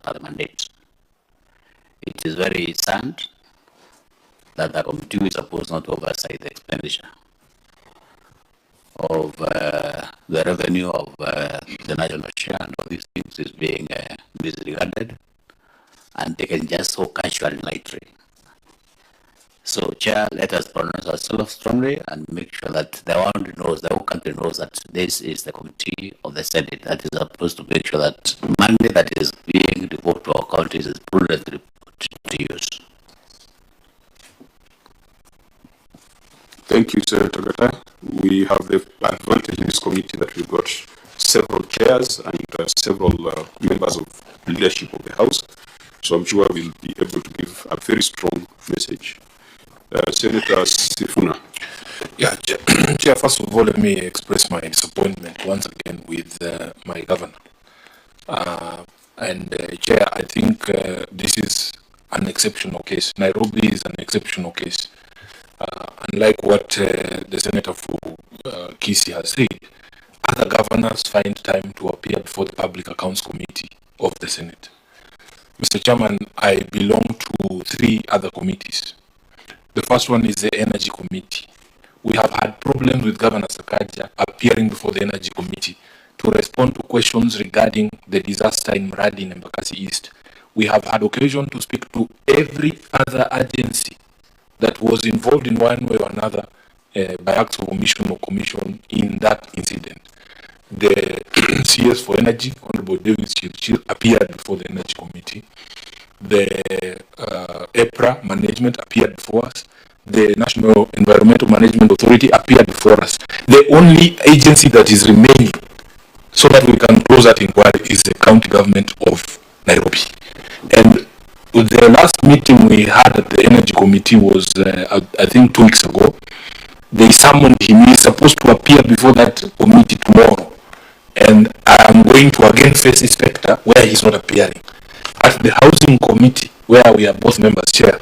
per the mandate. It is very sad that the committee is supposed not to oversight the expenditure of the revenue of the national share, and all these things is being disregarded and taken just so casually and lightly. So, Chair, let us pronounce ourselves strongly and make sure that the whole country knows that this is the committee of the Senate that is supposed to make sure that money that is being devoted to our counties is prudently put to use. Thank you, Senator Gata. We have the advantage in this committee that we've got several chairs and several members of leadership of the House. So I'm sure we'll be able to give a very strong message. Senator Sifuna. Yeah, Chair, first of all, let me express my disappointment once again with my governor. Chair, I think this is an exceptional case. Nairobi is an exceptional case. Unlike what the Senator for Kisii has said, other governors find time to appear before the Public Accounts Committee of the Senate. Mr. Chairman, I belong to 3 other committees. The first one is the Energy Committee. We have had problems with Governor Sakaj appearing before the Energy Committee to respond to questions regarding the disaster in Mradi and Embakasi East. We have had occasion to speak to every other agency that was involved in one way or another by acts of omission or commission in that incident. The CS for Energy, Honorable David Chirchir, appeared before the Energy Committee. The EPRA management appeared before us. The National Environmental Management Authority appeared before us. The only agency that is remaining so that we can close that inquiry is the county government of Nairobi. And the last meeting we had at the Energy Committee was, I think, 2 weeks ago. They summoned him. He is supposed to appear before that committee tomorrow. And I am going to again face this specter where he's not appearing. At the Housing Committee, where we are both members, Chair,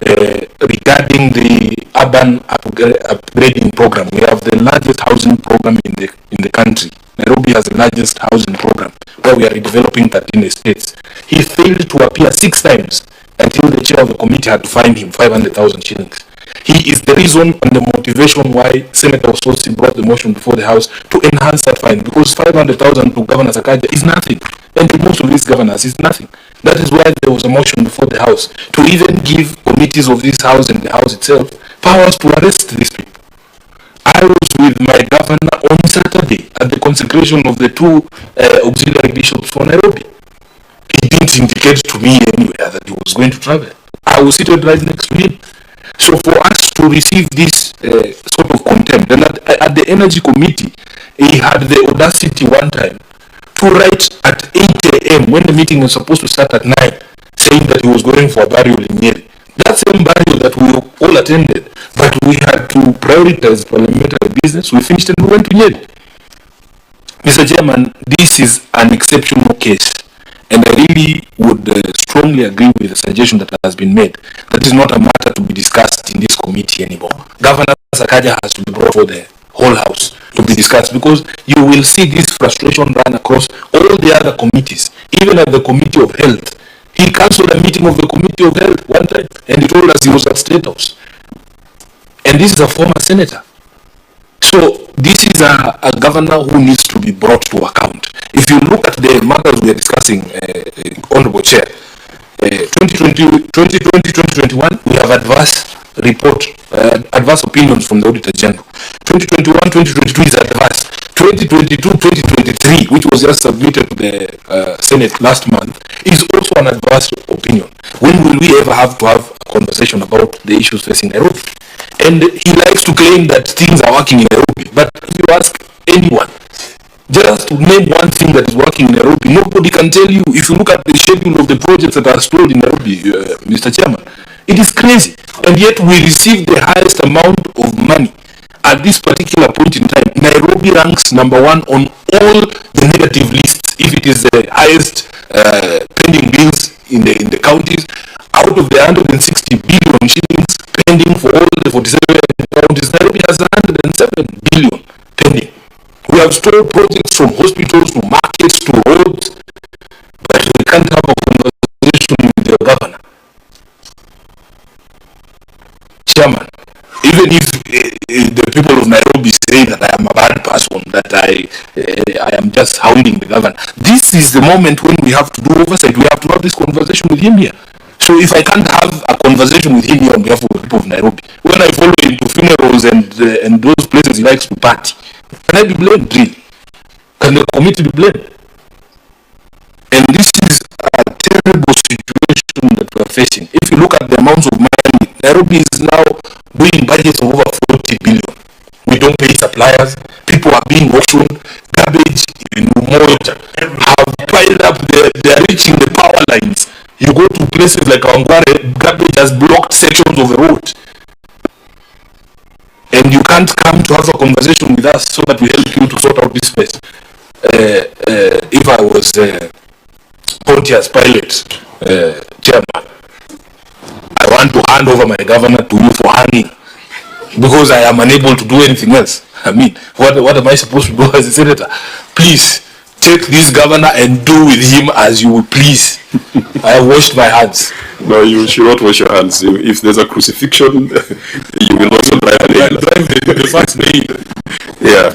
regarding the urban upgrading program, we have the largest housing program in the country. Nairobi has the largest housing program, where we are redeveloping 13 estates. He failed to appear 6 times until the chair of the committee had to fine him 500,000 shillings. He is the reason and the motivation why Senator Ososi brought the motion before the House to enhance that fine, because 500,000 to Governor Sakaj is nothing, and to most of these governors is nothing. That is why there was a motion before the House to even give committees of this House and the House itself powers to arrest these people. I was with my governor on Saturday at the consecration of the 2 auxiliary bishops for Nairobi. He didn't indicate to me anywhere that he was going to travel. I was seated right next to him. So for us to receive this sort of contempt, and at the Energy Committee, he had the audacity one time to write at 8 a.m. when the meeting was supposed to start at 9, saying that he was going for a burial in Nyeri. That same burial that we all attended, but we had to prioritize parliamentary business. We finished and we went to Nyeri. Mr. Chairman, this is an exceptional case. And I really would strongly agree with the suggestion that has been made. That is not a matter to be discussed in this committee anymore. Governor Sakaja has to be brought for the whole House to be discussed, because you will see this frustration run across all the other committees. Even at the Committee of Health, he cancelled a meeting of the Committee of Health one time, and he told us he was at State House. And this is a former senator. So this is a governor who needs to be brought to account. If you look at the matters we are discussing, Honorable Chair, 2020-2021, we have adverse report, adverse opinions from the Auditor General. 2021-2022 is adverse. 2022-2023, which was just submitted to the Senate last month, is also an adverse opinion. When will we ever have to have a conversation about the issues facing Nairobi? And he likes to claim that things are working in Nairobi. But if you ask anyone, just to name one thing that is working in Nairobi, nobody can tell you. If you look at the schedule of the projects that are stored in Nairobi, Mr. Chairman, it is crazy. And yet we receive the highest amount of money. At this particular point in time, Nairobi ranks number 1 on all the negative lists. If it is the highest pending bills in the counties, out of the 160 billion shillings pending for all the 47 counties, Nairobi has 107 billion pending. We have stored projects from hospitals to markets to roads, but we can't have a Chairman, even if the people of Nairobi say that I am a bad person, that I am just hounding the governor, this is the moment when we have to do oversight. We have to have this conversation with him here. So if I can't have a conversation with him here on behalf of the people of Nairobi, when I follow him to funerals and those places he likes to party, can I be blamed, really? Can the committee be blamed? And this is a terrible situation that we are facing. If you look at the amounts of money, Nairobi is now doing budgets of over 40 billion. We don't pay suppliers. People are being auctioned. Garbage in Umoja have piled up. They are reaching the power lines. You go to places like Kawangware, garbage has blocked sections of the road. And you can't come to have a conversation with us so that we help you to sort out this mess. If I was Pontius Pilate, chairman, I want to hand over my governor to you for hanging because I am unable to do anything else. I mean, what am I supposed to do as a senator? Please take this governor and do with him as you will please. I have washed my hands. No, you should not wash your hands. If there's a crucifixion, you will also drive a nail. Drive the first nail. Yeah.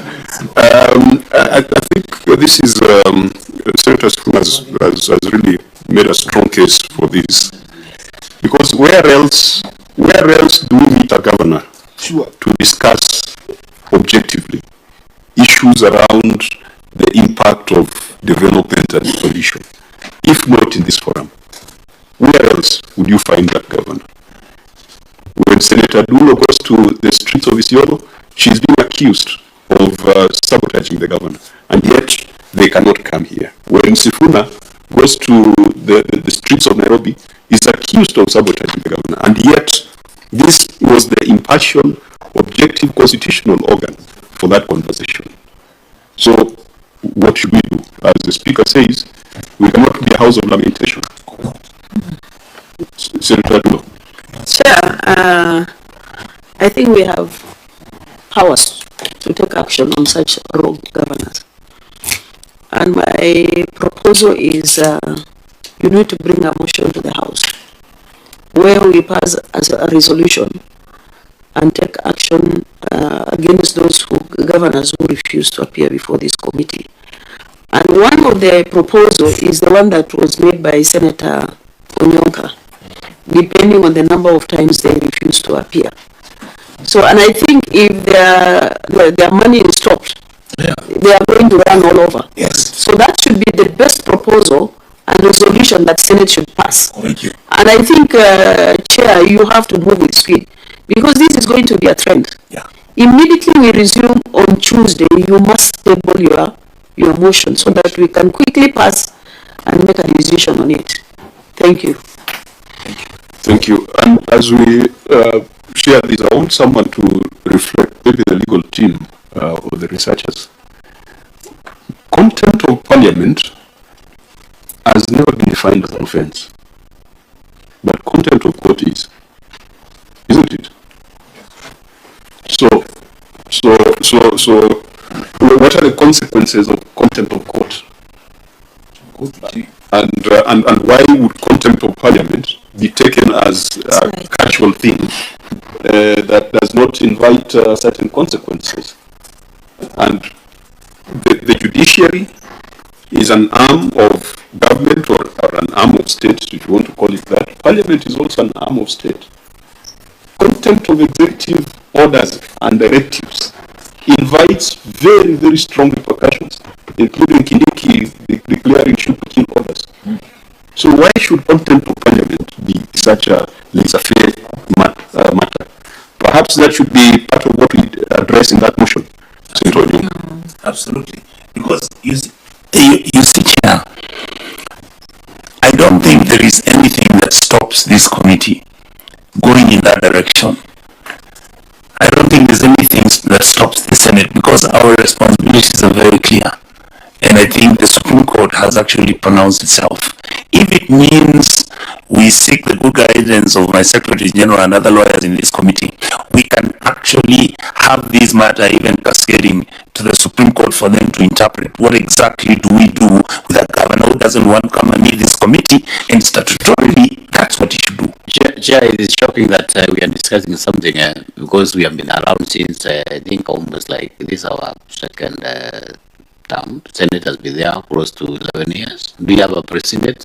I think this is Senator Sifuna has really made a strong case for this, because where else do we meet a governor to discuss objectively issues around the impact of development and devolution, if not in this forum? Where else would you find that governor? When Senator Dulo goes to the streets of Isiolo, she's being accused of sabotaging the governor, and yet they cannot come here. When Sifuna goes to the streets of Nairobi, is accused of sabotaging the governor, and yet this was the impartial, objective constitutional organ for that conversation. So what should we do? As the speaker says, we cannot be a house of lamentation. Senator Dulo. Chair, I think we have powers to take action on such rogue governance. And my proposal is you need to bring a motion to the House where we pass as a resolution and take action against those governors who refuse to appear before this committee. And one of the proposals is the one that was made by Senator Onyonka, depending on the number of times they refuse to appear. So, and I think if their money is stopped, they are going to run all over. Yes. So that should be the best proposal and resolution that Senate should pass. Thank you. And I think, Chair, you have to move with speed, because this is going to be a trend. Yeah. Immediately we resume on Tuesday, you must table your motion so that we can quickly pass and make a decision on it. Thank you. Thank you. And as we share this, I want someone to reflect, maybe the legal team or the researchers. Contempt of parliament has never been defined as an offense, but contempt of court is, isn't it? So what are the consequences of contempt of court? And why would contempt of parliament be taken as a casual thing that does not invite certain consequences? And the judiciary is an arm of government or an arm of state, if you want to call it that. Parliament is also an arm of state. Contempt of executive orders and directives invites very, very strong repercussions, including Kindiki declaring shoot-to-kill orders. So why should contempt of parliament be such a laissez-faire matter? Perhaps that should be part of what we address in that motion. Absolutely. Because you see, Chair, I don't think there is anything that stops this committee going in that direction. I don't think there's anything that stops the Senate, because our responsibilities are very clear. And I think the Supreme Court has actually pronounced itself. If it means we seek the good guidance of my Secretary General and other lawyers in this committee, we can actually have this matter even cascading to the Supreme Court for them to interpret what exactly do we do with a governor who doesn't want to come and meet this committee, and statutorily that that's what he should do. Chair, it is shocking that we are discussing something because we have been around since I think almost like this is our second term. Senate has been there close to 11 years. Do you have a precedent?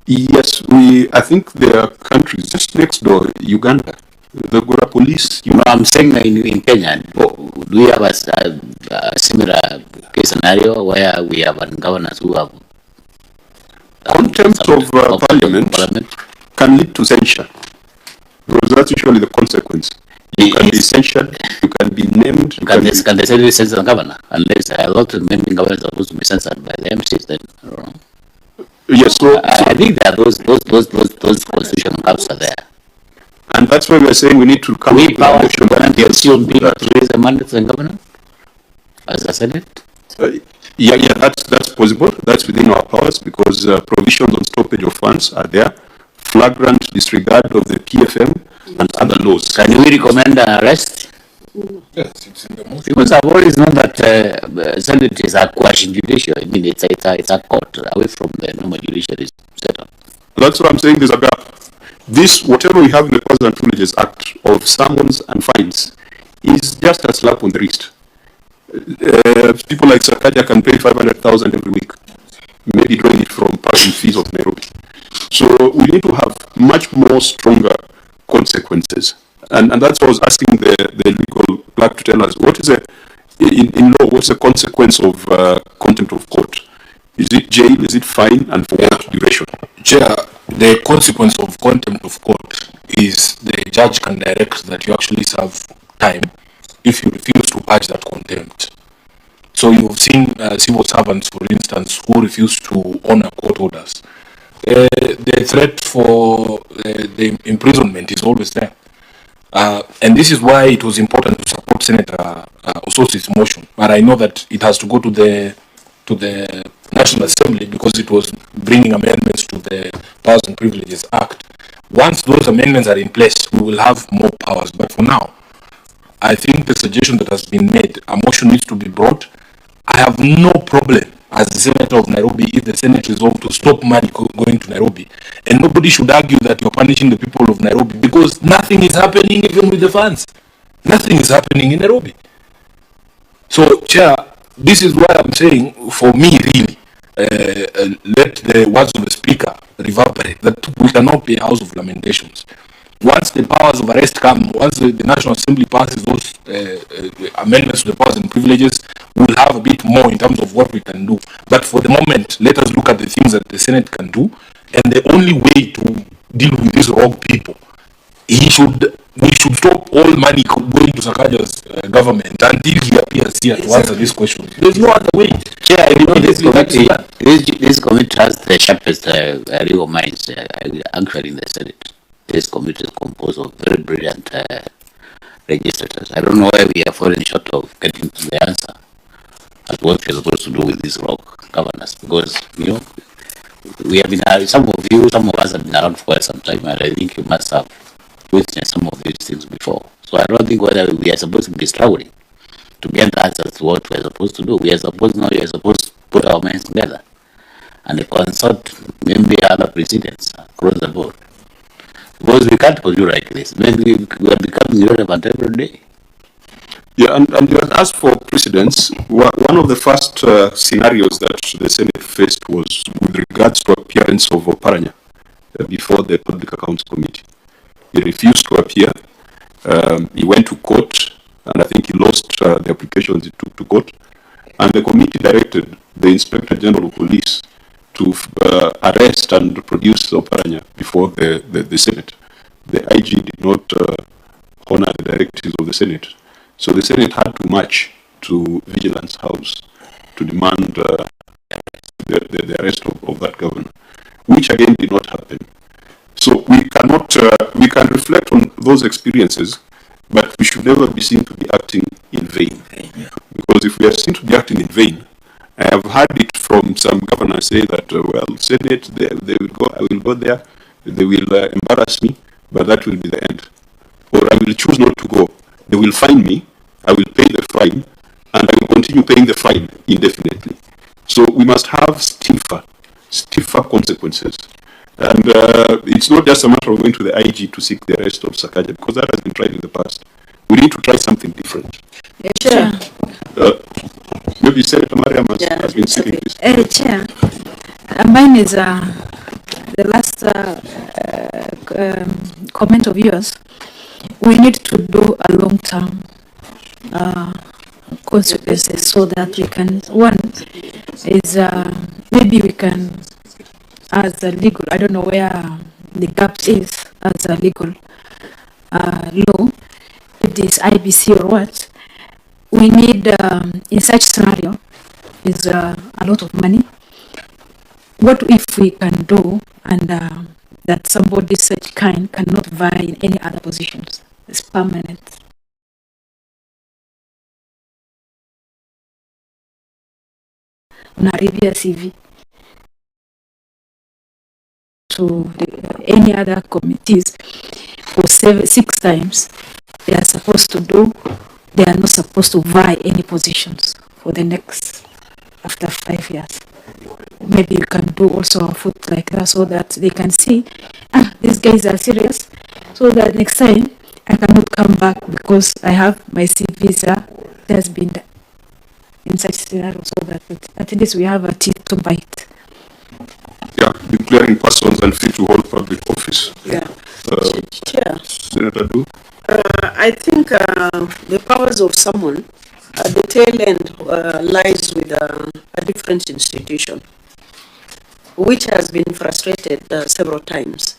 Yes, I think there are countries just next door, Uganda. They've got a police. No, I'm saying in Kenya, do we have a similar case scenario where we have governors who have contempt of parliament can lead to censure, because that's usually the consequence. You can be censured, you can be named. Can they say censor the governor? Unless a lot of naming governors are supposed to be censored by the MCs, then I don't know. Yes, so I think there are those constitutional gaps are there. And that's why we are saying we need to come We power to to raise the mandate to the governor as a Senate. Yeah, that's possible. That's within our powers, because provisions on stoppage of funds are there, flagrant disregard of the PFM and other laws. Can we recommend an arrest? Yes, it's in the motion. Because I've always known that Senate is a quasi-judicial. I mean, it's a court away from the normal judiciary setup. That's what I'm saying. There's a gap. This, whatever we have in the Powers and Privileges Act of summons and fines, is just a slap on the wrist. People like Sakaj can pay 500,000 every week, maybe drawing it from parking fees of Nairobi. So we need to have much more stronger consequences. And that's why I was asking the legal clerk to tell us, what is in law, what's the consequence of contempt of court? Is it jail, is it fine, and for what duration? Chair, the consequence of contempt of court is the judge can direct that you actually serve time if you refuse to purge that contempt. So you've seen civil servants, for instance, who refuse to honor court orders. The threat for the imprisonment is always there. And this is why it was important to support Senator Ososi's motion. But I know that it has to go to the National Assembly because it was bringing amendments to the Powers and Privileges Act. Once those amendments are in place, we will have more powers. But for now, I think the suggestion that has been made, a motion needs to be brought. I have no problem as the Senator of Nairobi if the Senate resolves to stop money going to Nairobi. And nobody should argue that you're punishing the people of Nairobi because nothing is happening even with the funds. Nothing is happening in Nairobi. So, Chair, this is why I'm saying, for me, really, let the words of the Speaker reverberate, that we cannot be a house of lamentations. Once the powers of arrest come, once the National Assembly passes those amendments to the powers and privileges, we'll have a bit more in terms of what we can do. But for the moment, let us look at the things that the Senate can do. And the only way to deal with these rogue people, we should stop all money going to Sakaj's government until he appears here to answer this question. There's no other way. Chair, you know, this committee has the sharpest legal minds actually in the Senate. This committee is composed of very brilliant legislators. I don't know why we are falling short of getting to the answer as what we're supposed to do with these rogue governors, because, you know, we have been, some of us have been around for quite some time, and I think you must have witnessed some of these things before. So I don't think whether we are supposed to be struggling to get the answers to what we're supposed to do. We are supposed to put our minds together and consult maybe other precedents across the board. Because we can't continue like this. Maybe we are becoming irrelevant every day. Yeah, and as for precedents, one of the first scenarios that the Senate faced was with regards to appearance of Oparanya before the Public Accounts Committee. He refused to appear. He went to court, and I think he lost the applications he took to court. And the committee directed the Inspector General of Police to arrest and produce Oparanya before the Senate. The IG did not honor the directives of the Senate. So the Senate had to march to Vigilance House to demand the arrest of that governor, which again did not happen. So we cannot, we can reflect on those experiences, but we should never be seen to be acting in vain. Because if we are seen to be acting in vain, I have heard it from some governors say that, well, Senate, they will go, I will go there, they will embarrass me, but that will be the end. Or I will choose not to go. They will fine me, I will pay the fine, and I will continue paying the fine indefinitely. So we must have stiffer consequences. And it's not just a matter of going to the IG to seek the arrest of Sakaj, because that has been tried in the past. We need to try something different. Chair. Maybe Senator Mariam has been seeking this. Chair, mine is the last comment of yours. We need to do a long-term consequences so that we can, one is maybe we can, as a legal, I don't know where the gap is as a legal law, if this IBC or what, we need in such scenario is a lot of money. What if we can do and that somebody such kind cannot vie in any other positions? It's permanent. Naribia CV to any other committees for 6 times. They are supposed to do. They are not supposed to vie any positions for the next after 5 years. Maybe you can do also a foot like that so that they can see, these guys are serious. So that next time I cannot come back because I have my visa has been in such scenario, so that at least we have a teeth to bite. Yeah, declaring persons unfit to hold public office. Yeah. Chair. Senator Du? I think the powers of someone at the tail end lies with a different institution, which has been frustrated several times.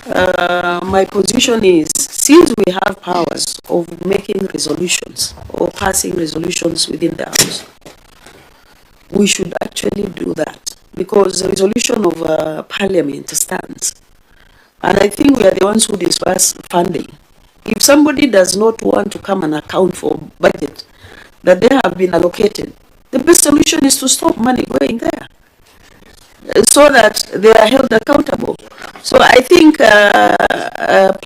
My position is, since we have powers of making resolutions or passing resolutions within the House, we should actually do that, because the resolution of Parliament stands. And I think we are the ones who disperse funding. If somebody does not want to come and account for budget that they have been allocated, the best solution is to stop money going there, so that they are held accountable. So I think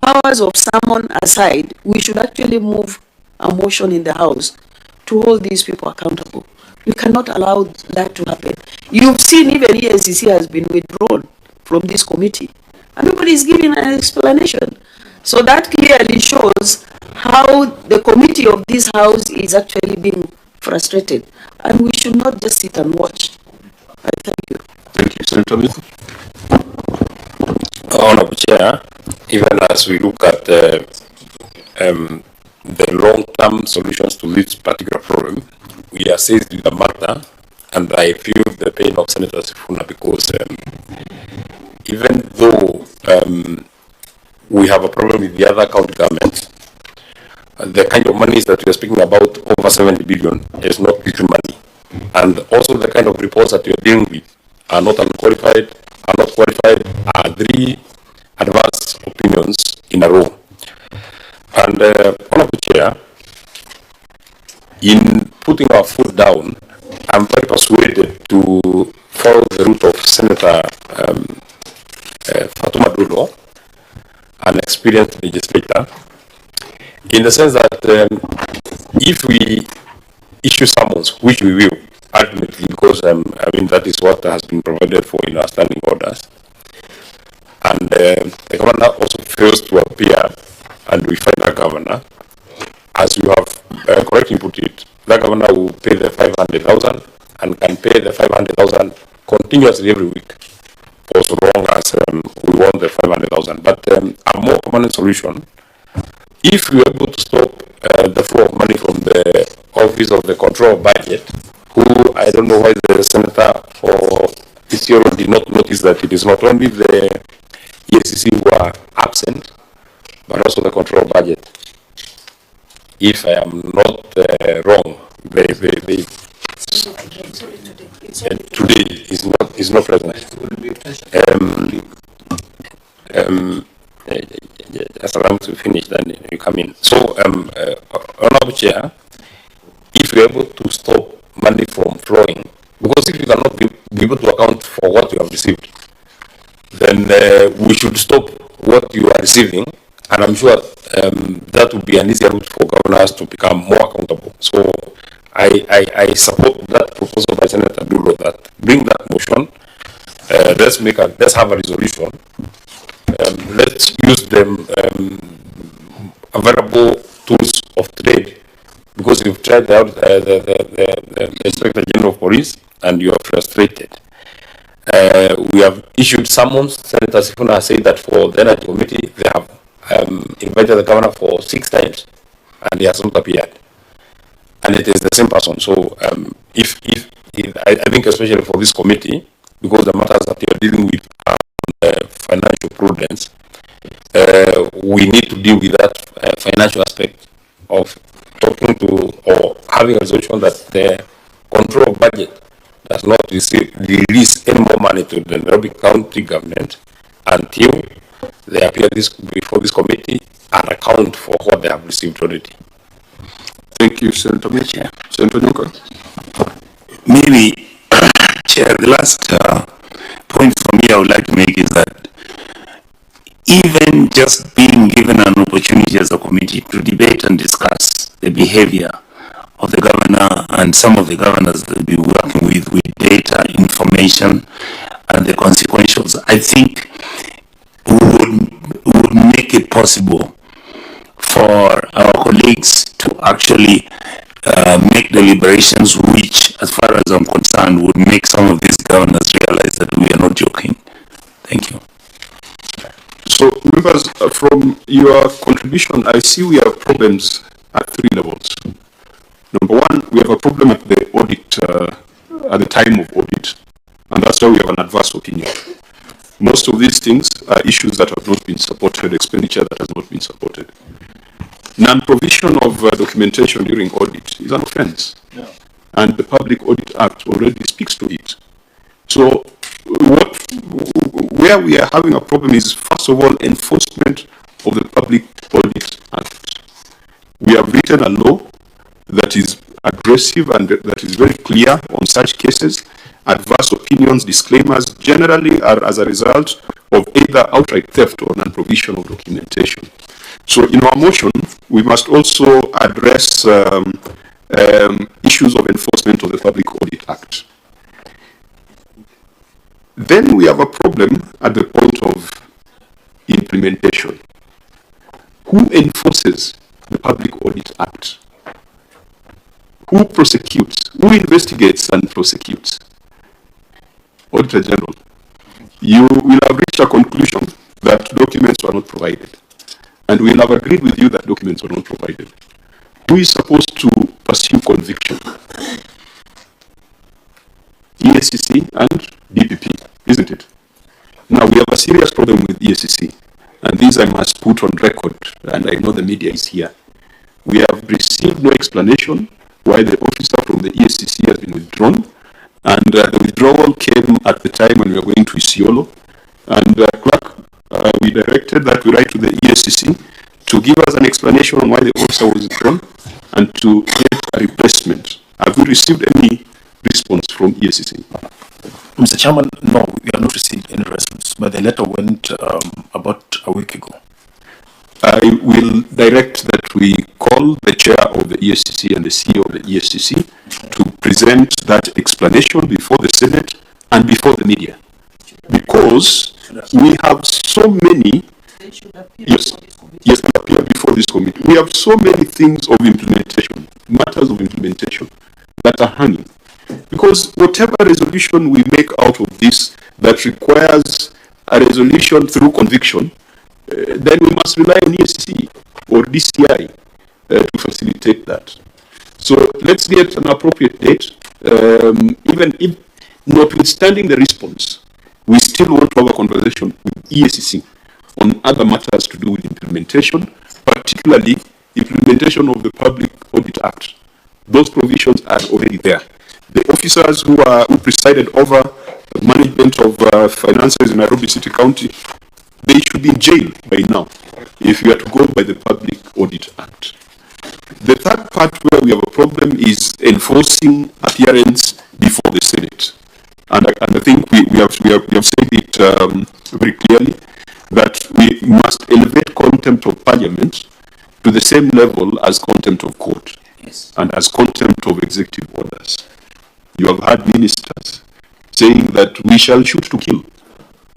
powers of someone aside, we should actually move a motion in the House to hold these people accountable. We cannot allow that to happen. You've seen even ESCC has been withdrawn from this committee, and nobody is giving an explanation. So that clearly shows how the committee of this House is actually being frustrated, and we should not just sit and watch. I thank you. Thank you, Senator Mithu. Honorable Chair, even as we look at the long-term solutions to this particular problem, we are seized with the matter, and I feel the pain of Senator Sifuna, because even though we have a problem with the other county governments, the kind of monies that we are speaking about, over 70 billion, is not little money. And also the kind of reports that we are dealing with are not unqualified, are not qualified, are 3 adverse opinions in a row. And Honorable Chair, in putting our foot down, I'm very persuaded to follow the route of Senator Fatuma Dulo, an experienced legislator, in the sense that if we issue summons, which we will ultimately, because I mean that is what has been provided for in our standing orders, and the governor also fails to appear, and we find a governor, as you have correctly put it, the governor will pay the 500,000 and can pay the 500,000 continuously every week for so long as we want the 500,000. But a more permanent solution, if we are able to stop the flow of money from the Office of the Control of Budget, who I don't know why the Senator for Isiolo did not notice that it is not only the ESCC who are absent, but also the Control of Budget. If I am not wrong, today is not present. Just allow me to finish, then you come in. So, Honorable Chair, if you're able to stop money from flowing, because if you cannot be able to account for what you have received, then we should stop what you are receiving, and I'm sure that would be an easier route for governors to become more accountable. So I support that proposal by Senator Dulo, that bring that motion let's have a resolution. Let's use them available tools of trade, because you've tried out the Inspector General of Police and you are frustrated. We have issued summons. Senator Sifuna has said that for the Energy Committee, they have invited the governor for 6 times and he has not appeared. And it is the same person. So I think especially for this committee, because the matters that you are dealing with are financial prudence, we need to deal with that financial aspect of talking to or having a resolution that the control of budget does not release any more money to the Nairobi County government until they appear before this committee and account for what they have received already. Thank you, Senator Mitchell. Senator Nyonka. Maybe, Chair, the last point for me I would like to make is that even just being given an opportunity as a committee to debate and discuss the behavior of the governor and some of the governors that will be working with data, information, and the consequentials, I think would make it possible for our colleagues to actually make deliberations which, as far as I'm concerned, would make some of these governors realize that we are not joking. Thank you. So, members, from your contribution, I see we have problems at 3 levels. Number 1, we have a problem at the audit, at the time of audit, and that's why we have an adverse opinion. Most of these things are issues that have not been supported, expenditure that has not been supported. Non-provision of documentation during audit is an offense, and the Public Audit Act already speaks to it. So, where we are having a problem is, first of all, enforcement of the Public Audit Act. We have written a law that is aggressive and that is very clear on such cases. Adverse opinions, disclaimers generally are as a result of either outright theft or non-provision of documentation. So in our motion, we must also address issues of enforcement of the Public Audit Act. Then we have a problem at the point of implementation. Who enforces the Public Audit Act? Who prosecutes? Who investigates and prosecutes? Auditor General, you will have reached a conclusion that documents were not provided. And we will have agreed with you that documents were not provided. Who is supposed to pursue conviction? EACC and DPP, isn't it? Now, we have a serious problem with EACC, and this I must put on record, and I know the media is here. We have received no explanation why the officer from the EACC has been withdrawn, and the withdrawal came at the time when we were going to Isiolo, and clerk, we directed that we write to the EACC to give us an explanation on why the officer was withdrawn and to get a replacement. Have we received any response from EACC? Mr. Chairman, no, we have not received any response, but the letter went about a week ago. I will direct that we call the chair of the EACC and the CEO of the EACC to present that explanation before the Senate and before the media. Because we have so many, yes, they appear before this committee. We have so many things of implementation, matters of implementation that are hanging. Because whatever resolution we make out of this that requires a resolution through conviction, then we must rely on ESC or DCI to facilitate that. So let's get an appropriate date. Even if notwithstanding the response, we still want to have a conversation with EACC on other matters to do with implementation, particularly implementation of the Public Audit Act. Those provisions are already there. The officers who presided over the management of finances in Nairobi City County, they should be in jail by now if you are to go by the Public Audit Act. The third part where we have a problem is enforcing appearance before the Senate. And I think we have said it very clearly that we must elevate contempt of Parliament to the same level as contempt of court, yes, and as contempt of executive orders. You have had ministers saying that we shall shoot to kill.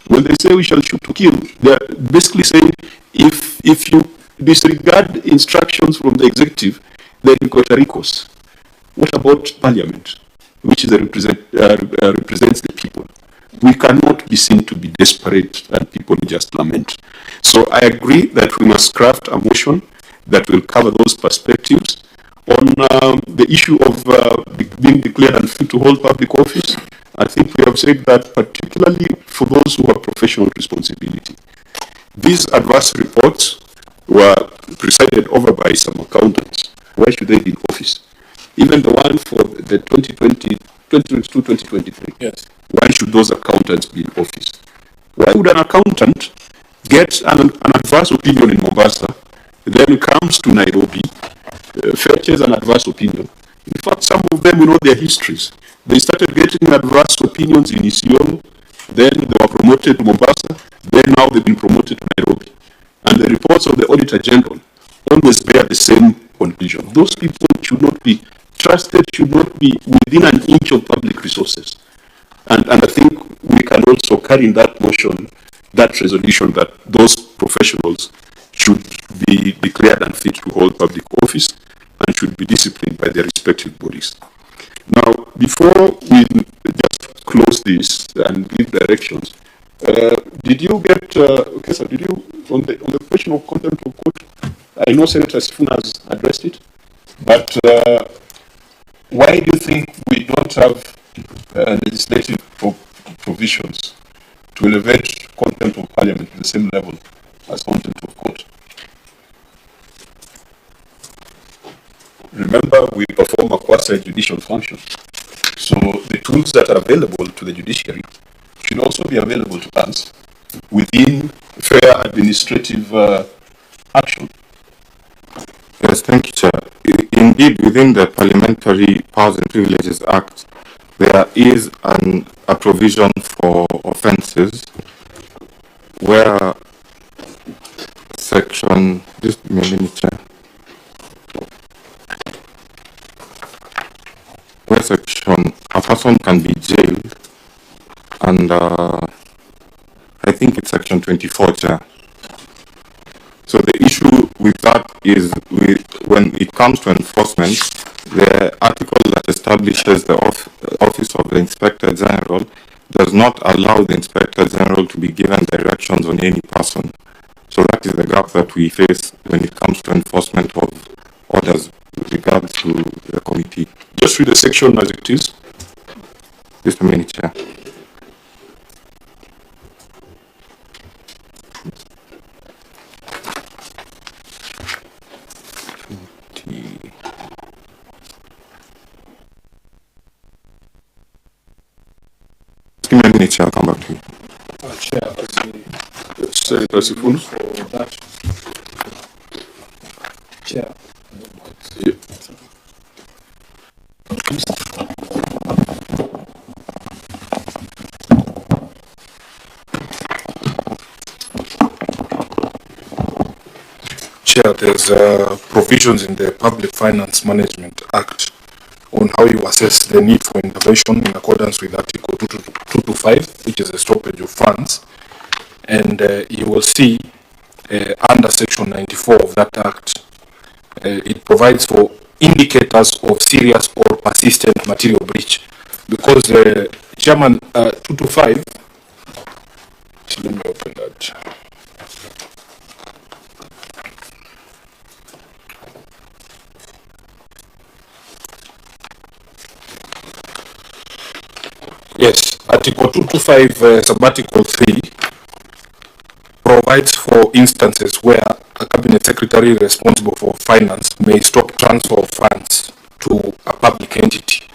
When they say we shall shoot to kill, they are basically saying if you disregard instructions from the executive, then you got a recourse. What about Parliament, which is represents the people? We cannot be seen to be desperate and people just lament. So I agree that we must craft a motion that will cover those perspectives. On the issue of being declared unfit to hold public office, I think we have said that particularly for those who have professional responsibility. These adverse reports were presided over by some accountants. Why should they be in office? Even the one for the 2022-2023. Yes. Why should those accountants be in office? Why would an accountant get an adverse opinion in Mombasa, then comes to Nairobi, fetches an adverse opinion? In fact, some of them, we know their histories. They started getting adverse opinions in Isiolo, then they were promoted to Mombasa, then now they've been promoted to Nairobi. And the reports of the Auditor General always bear the same conclusion. Those people should not be trusted, should not be within an inch of public resources. And I think we can also carry in that motion, that resolution, that those professionals should be declared unfit to hold public office and should be disciplined by their respective bodies. Now, before we just close this and give directions, did you get, okay, sir, did you, on the question of contempt of court, I know Senator Sifuna has addressed it, but why do you think we don't have legislative provisions to elevate contempt of parliament to the same level as contempt of court? Remember, we perform a quasi-judicial function. So the tools that are available to the judiciary should also be available to us within fair administrative action. Yes, thank you, Chair. Indeed, within the Parliamentary Powers and Privileges Act, there is a provision for offences where section, just give me a minute, Chair. Where section, a person can be jailed, and I think it's section 24, Chair. So the issue with that is when it comes to enforcement, the article that establishes the office of the Inspector General does not allow the Inspector General to be given directions on any person. So that is the gap that we face when it comes to enforcement of orders with regards to the committee. Just read the section as it is. Just a minute, Chair. Give me a minute, Chair, I'll come back to you. Chair, Senator Sifuna. Chair. Yeah. Chair, there's provisions in the Public Finance Management Act on how you assess the need for intervention in accordance with Article 225, which is a stoppage of funds. And you will see under Section 94 of that Act, it provides for indicators of serious or persistent material breach. Because Chairman 225, let me open that. Yes, Article 225, Sub-Article 3 provides for instances where a cabinet secretary responsible for finance may stop transfer of funds to a public entity.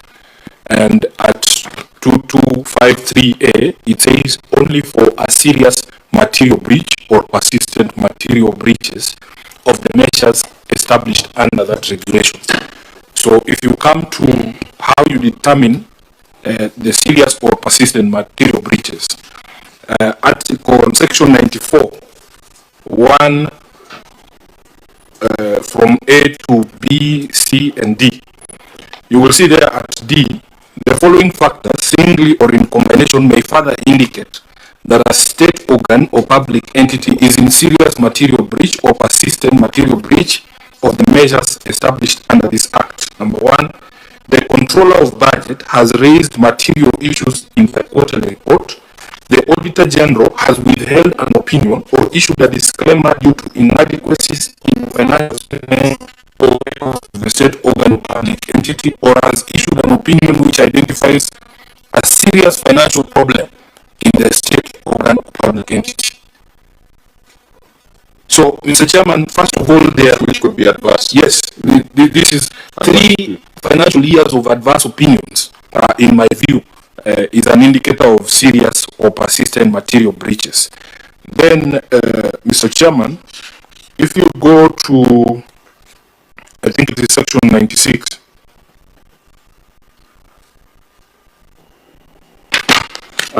And at 2253A, it says only for a serious material breach or persistent material breaches of the measures established under that regulation. So if you come to how you determine the serious or persistent material breaches, Article Section 94, 1 from A to B, C, and D. You will see there at D The following factors, singly or in combination, may further indicate that a state organ or public entity is in serious material breach or persistent material breach of the measures established under this Act. Number one, the controller of budget has raised material issues in the quarterly report. The Auditor General has withheld an opinion or issued a disclaimer due to inadequacies in financial statement of the state organ or public entity, or has issued an opinion which identifies a serious financial problem in the state organ or public entity. So, Mr. Chairman, first of all, there which could be adverse. yes, this is 3 financial years of adverse opinions, in my view, is an indicator of serious or persistent material breaches. Then, Mr. Chairman, if you go to, I think it is section 96.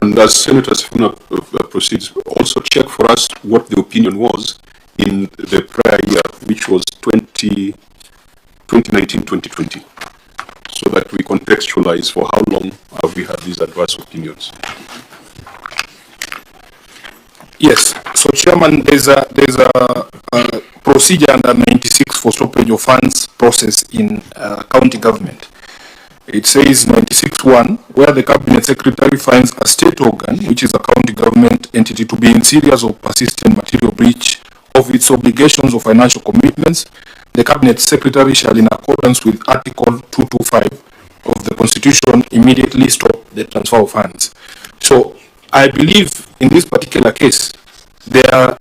And as Senator Sifuna proceeds, also check for us what the opinion was in the prior year, which was 2019-2020, so that we contextualize for how long have we had these adverse opinions. Yes. So, Chairman, there's a procedure under 96 for stoppage of funds process in county government. It says 96(1), where the Cabinet Secretary finds a state organ, which is a county government entity, to be in serious or persistent material breach of its obligations or financial commitments, the Cabinet Secretary shall, in accordance with Article 225 of the Constitution, immediately stop the transfer of funds. So, I believe in this particular case, there are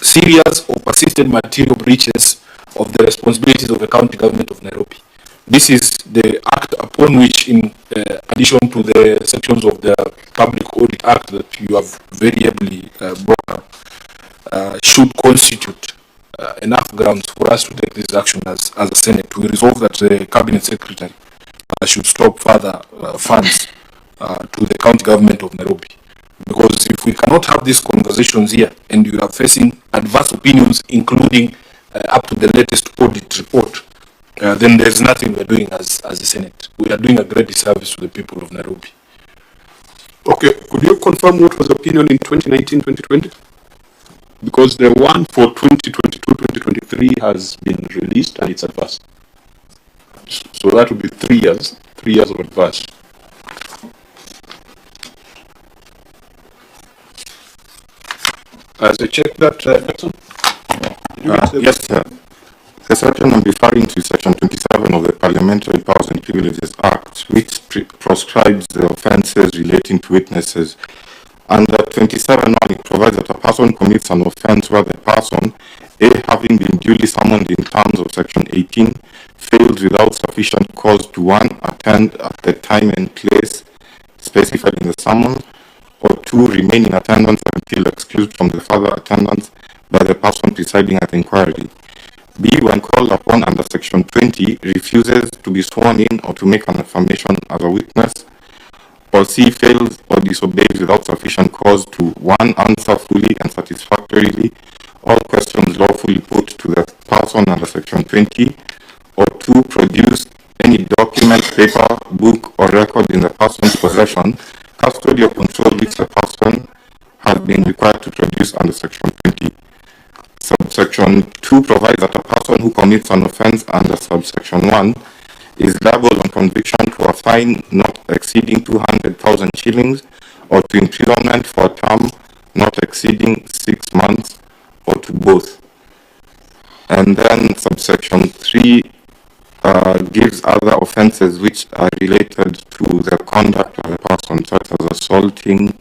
serious or persistent material breaches of the responsibilities of the county government of Nairobi. This is the act upon which, in addition to the sections of the Public Audit Act that you have very ably brought up, should constitute enough grounds for us to take this action as a Senate. We resolve that the Cabinet Secretary should stop further funds to the county government of Nairobi. Because if we cannot have these conversations here and you are facing adverse opinions, including up to the latest audit report, then there's nothing we're doing as a Senate. We are doing a great disservice to the people of Nairobi. Okay, could you confirm what was the opinion in 2019-2020? Because the one for 2022-2023 has been released and it's adverse. So that would be 3 years, 3 years of adverse. As I check that, Jackson? Yes, sir. The section I'm referring to is Section 27 of the Parliamentary Powers and Privileges Act, which proscribes the offences relating to witnesses. Under 27.1, it provides that a person commits an offence where the person, A, having been duly summoned in terms of Section 18, fails without sufficient cause to 1, attend at the time and place specified in the summons, or 2, remain in attendance until excused from the further attendance by the person presiding at the inquiry. B, when called upon under Section 20, refuses to be sworn in or to make an affirmation as a witness, or C, fails or disobeys without sufficient cause to 1, answer fully and satisfactorily all questions lawfully put to the person under Section 20, or 2, produce any document, paper, book, or record in the person's possession, custody or control which the person has been required to produce under Section 20. Subsection 2 provides that a person who commits an offence under subsection 1 is liable on conviction to a fine not exceeding 200,000 shillings or to imprisonment for a term not exceeding 6 months or to both. And then subsection 3 gives other offences which are related to the conduct of the person, such as assaulting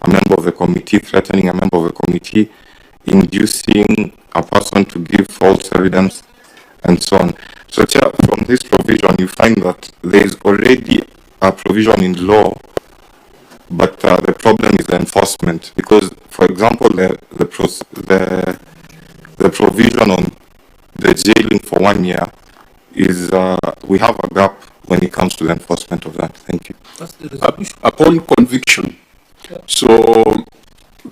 a member of the committee, threatening a member of the committee, inducing a person to give false evidence, and so on. So, Chair, from this provision, you find that there is already a provision in law, but the problem is the enforcement. Because, for example, the provision on the jailing for 1 year is we have a gap when it comes to the enforcement of that. Thank you. Upon conviction, so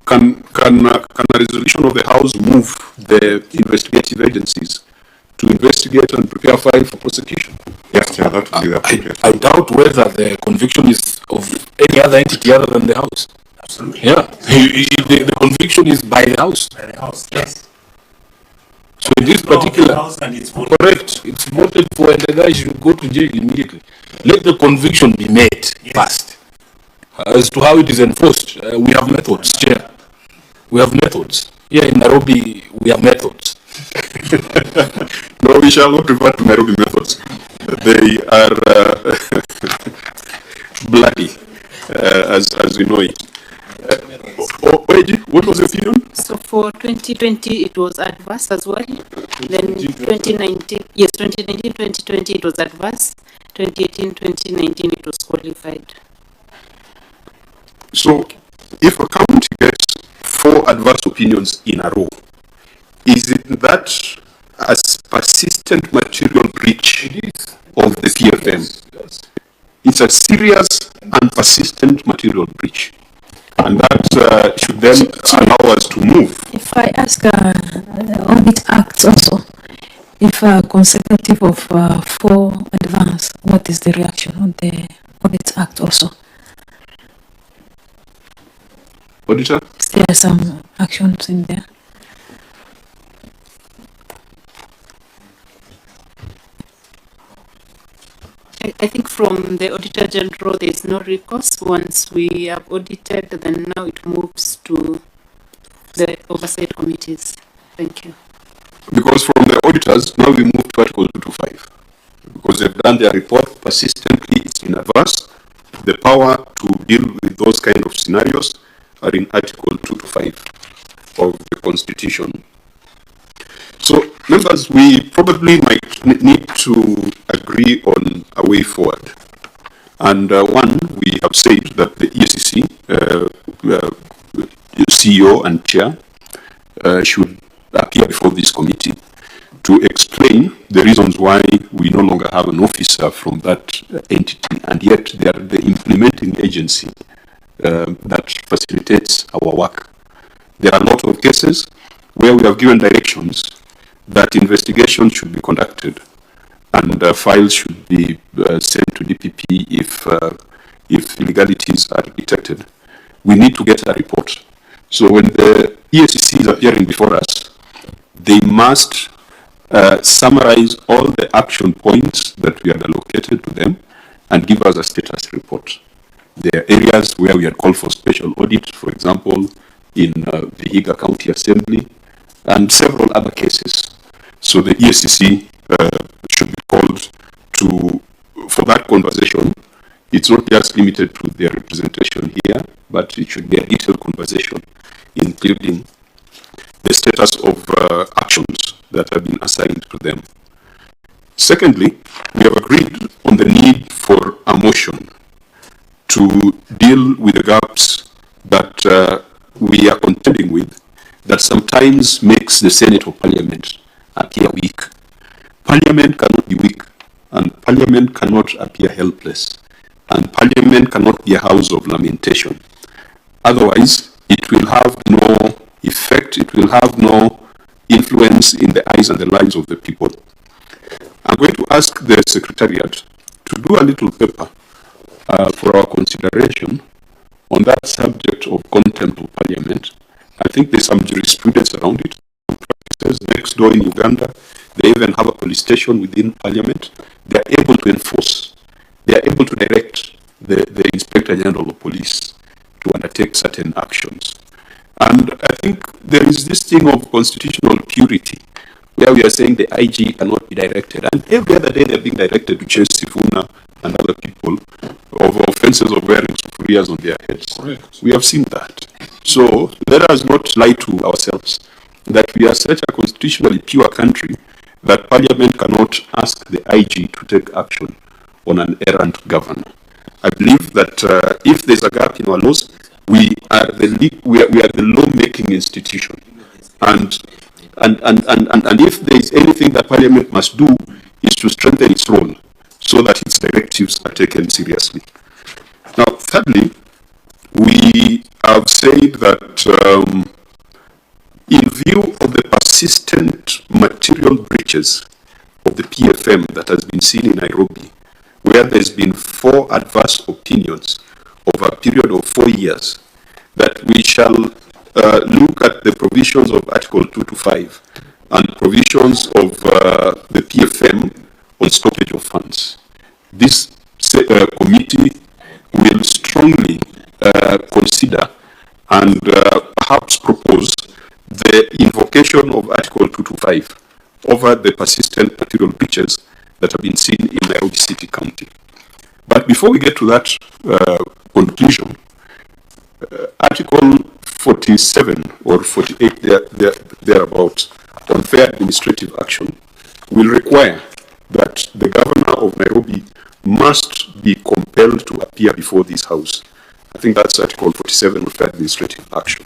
can a resolution of the House move the investigative agencies to investigate and prepare file for prosecution? Yes, Chair, that would be the appropriate. I doubt whether the conviction is of any other entity other than the House. Absolutely. Yeah, the conviction is by the House. By the House, yes. So in this particular, House and it's voted. correct, it's voted for and the guy should go to jail immediately. Let the conviction be made first. As to how it is enforced, we have methods, Chair. We have methods. Here in Nairobi, we have methods. No, we shall not revert to Nairobi methods. They are bloody, as we know it. What was the opinion? So for 2020, it was adverse as well. Then 2019, yes, 2019, 2020, it was adverse. 2018, 2019, it was qualified. So, if a county gets 4 adverse opinions in a row, is it that a persistent material breach of the PFM? It's a serious and persistent material breach. And that should then allow us to move. If I ask the Audit Act also, if consecutive of 4 advance, what is the reaction on the Audit Act also? Auditor? Is there some actions in there? I think from the Auditor General, there is no recourse. Once we have audited, then now it moves to the Oversight Committees. Thank you. Because from the auditors, now we move to Article 225. Because they've done their report persistently, it's been adverse. The power to deal with those kind of scenarios are in Article 225 of the Constitution. So, members, we probably might need to agree on a way forward. And one, we have said that the EACC, CEO and chair, should appear before this committee to explain the reasons why we no longer have an officer from that entity, and yet they are the implementing agency that facilitates our work. There are a lot of cases where we have given directions that investigations should be conducted and files should be sent to DPP if illegalities are detected. We need to get a report. So when the EACC is appearing before us, they must summarize all the action points that we had allocated to them and give us a status report. There are areas where we had called for special audit, for example, in the Vihiga County Assembly, and several other cases. So the EACC should be called for that conversation. It's not just limited to their representation here, but it should be a detailed conversation, including the status of actions that have been assigned to them. Secondly, we have agreed on the need for a motion to deal with the gaps that we are contending with, that sometimes makes the Senate or Parliament appear weak. Parliament cannot be weak, and Parliament cannot appear helpless, and Parliament cannot be a house of lamentation. Otherwise, it will have no effect, it will have no influence in the eyes and the lives of the people. I'm going to ask the Secretariat to do a little paper for our consideration on that subject of contempt of Parliament. I think there's some jurisprudence around it. Next door in Uganda, they even have a police station within Parliament. They are able to enforce, they are able to direct the Inspector General of Police to undertake certain actions. And I think there is this thing of constitutional purity, where we are saying the IG cannot be directed. And every other day they're being directed to chase Sifuna and other people of offenses of wearing sufurias on their heads. Correct. We have seen that. So let us not lie to ourselves that we are such a constitutionally pure country that Parliament cannot ask the IG to take action on an errant governor. I believe that if there's a gap in our laws, we are the law-making institution, and if there is anything that Parliament must do, is to strengthen its role so that its directives are taken seriously. Now, thirdly, we have said that in view of the persistent material breaches of of the PFM that has been seen in Nairobi, where there's been 4 adverse opinions over a period of 4 years, that we shall look at the provisions of Article 225 and provisions of the PFM on stoppage of funds. This committee will strongly consider and perhaps propose the invocation of Article 225 over the persistent material breaches that have been seen in Nairobi City County. But before we get to that conclusion, Article 47 or 48 thereabout on fair administrative action will require that the governor of Nairobi must be compelled to appear before this house. I think that's Article 47 of fair administrative action.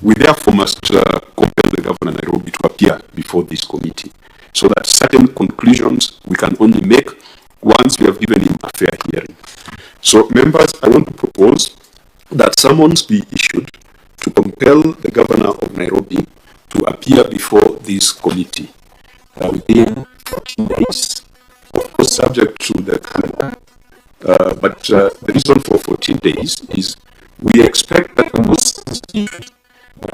We therefore must compel the governor of Nairobi to appear before this committee, so that certain conclusions we can only make once we have given him a fair hearing. So, members, I want to propose that summons be issued to compel the governor of Nairobi to appear before this committee within 14 days, of course subject to the calendar. But the reason for 14 days is we expect that the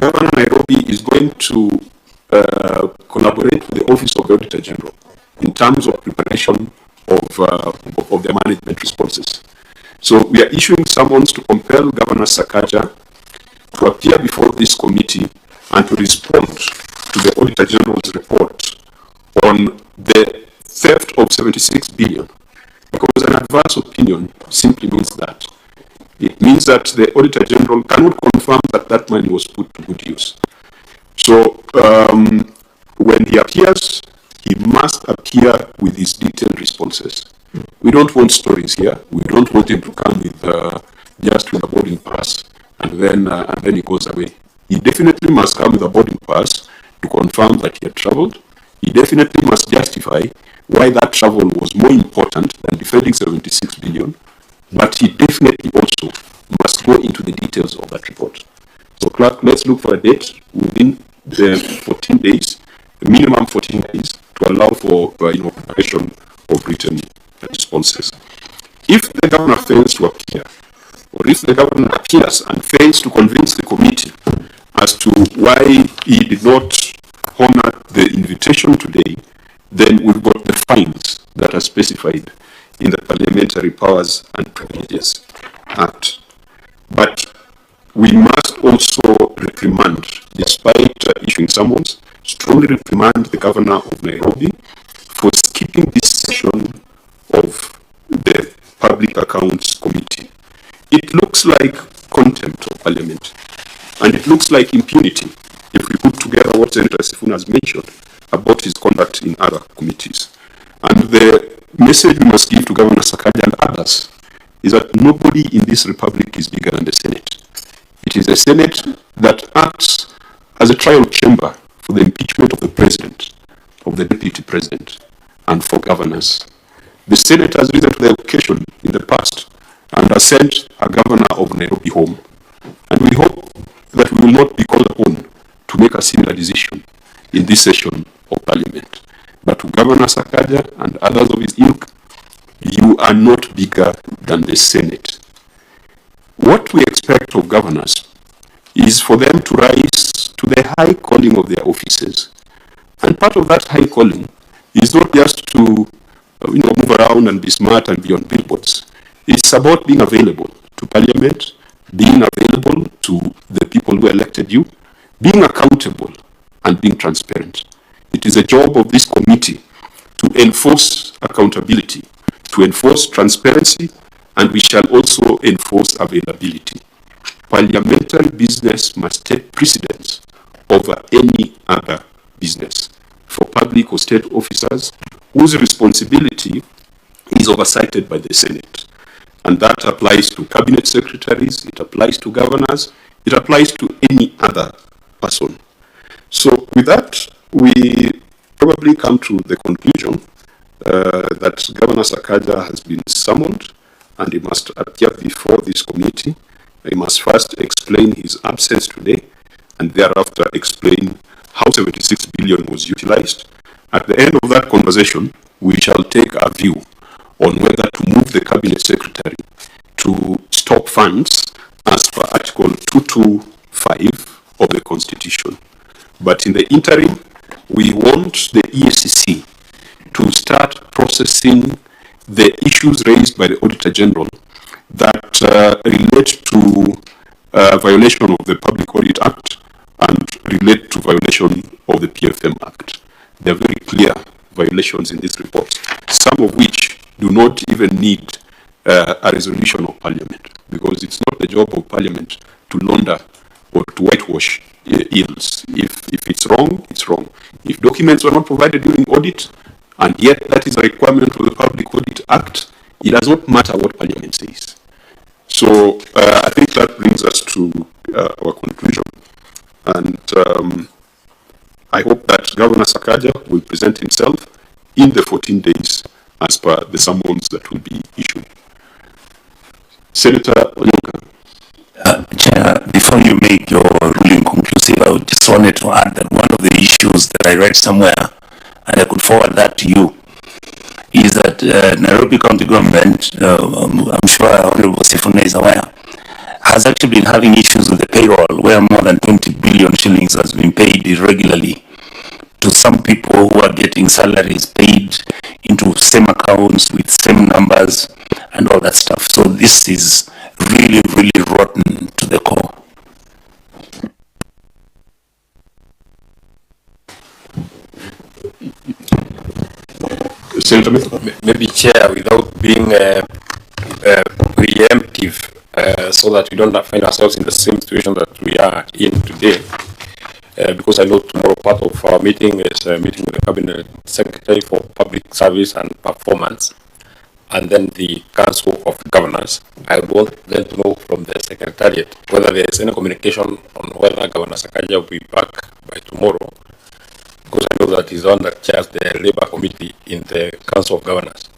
governor of Nairobi is going to collaborate with the Office of the Auditor General in terms of preparation of their management responses. So we are issuing summons to compel Governor Sakaj to appear before this committee and to respond to the Auditor General's report on the theft of 76 billion. Because an adverse opinion simply means that. It means that the Auditor General cannot confirm that that money was put to good use. So when he appears, he must appear with his detailed responses. We don't want stories here. We don't want him to come with just with a boarding pass and then he goes away. He definitely must come with a boarding pass to confirm that he had traveled. He definitely must justify why that travel was more important than defending 76 billion. But he definitely also must go into the details of that report. So, clerk, let's look for a date within the 14 days, the minimum 14 days, to allow for preparation of written responses. If the governor fails to appear, or if the governor appears and fails to convince the committee as to why he did not honor the invitation today, then we've got the fines that are specified in the Parliamentary Powers and Privileges Act. But we must also reprimand, despite issuing summons, strongly reprimand the governor of Nairobi for skipping this session of the Public Accounts Committee. It looks like contempt of Parliament, and it looks like impunity if we put together what Senator Sifuna has mentioned about his conduct in other committees. And the message we must give to Governor Sakaj and others is that nobody in this republic is bigger than the Senate. It is the Senate that acts as a trial chamber for the impeachment of the president, of the deputy president, and for governors. The Senate has risen to the occasion in the past and has sent a governor of Nairobi home. And we hope that we will not be called upon to make a similar decision in this session of Parliament. But to Governor Sakaj and others of his ilk, you are not bigger than the Senate. What we expect of governors is for them to rise to the high calling of their offices. And part of that high calling is not just to move around and be smart and be on billboards. It's about being available to Parliament, being available to the people who elected you, being accountable and being transparent. It is a job of this committee to enforce accountability, to enforce transparency, and we shall also enforce availability. Parliamentary business must take precedence over any other business for public or state officers whose responsibility is oversighted by the Senate. And that applies to cabinet secretaries, it applies to governors, it applies to any other person. So with that, we probably come to the conclusion that Governor Sakaj has been summoned and he must appear before this committee. He must first explain his absence today and thereafter explain how 76 billion was utilized. At the end of that conversation, we shall take a view on whether to move the cabinet secretary to stop funds as per Article 225 of the Constitution. But in the interim, we want the EACC to start processing the issues raised by the Auditor General that relate to violation of the Public Audit Act and relate to violation of the PFM Act. There are very clear violations in this report, some of which do not even need a resolution of Parliament, because it's not the job of Parliament to launder or to whitewash ills. If it's wrong, it's wrong. If documents were not provided during audit, and yet that is a requirement of the Public Audit Act, it does not matter what Parliament says. So I think that brings us to our conclusion. And I hope that Governor Sakaj will present himself in the 14 days as per the summons that will be issued. Senator Odinga. Chair, before you make your ruling conclusive, I just wanted to add that one of the issues that I read somewhere, and I could forward that to you, is that Nairobi County Government, I'm sure Honorable Sifuna is aware, has actually been having issues with the payroll, where more than 20 billion shillings has been paid irregularly to some people who are getting salaries paid into same accounts with same numbers and all that stuff. So this is really, really rotten to the core. Maybe, Chair, without being preemptive, so that we don't find ourselves in the same situation that we are in today, because I know tomorrow part of our meeting is a meeting with the Cabinet Secretary for Public Service and Performance, and then the Council of Governors. I would want them to know from the Secretariat whether there is any communication on whether Governor Sakaj will be back by tomorrow, because I know that he's the one that chairs the Labour Committee in the Council of Governors.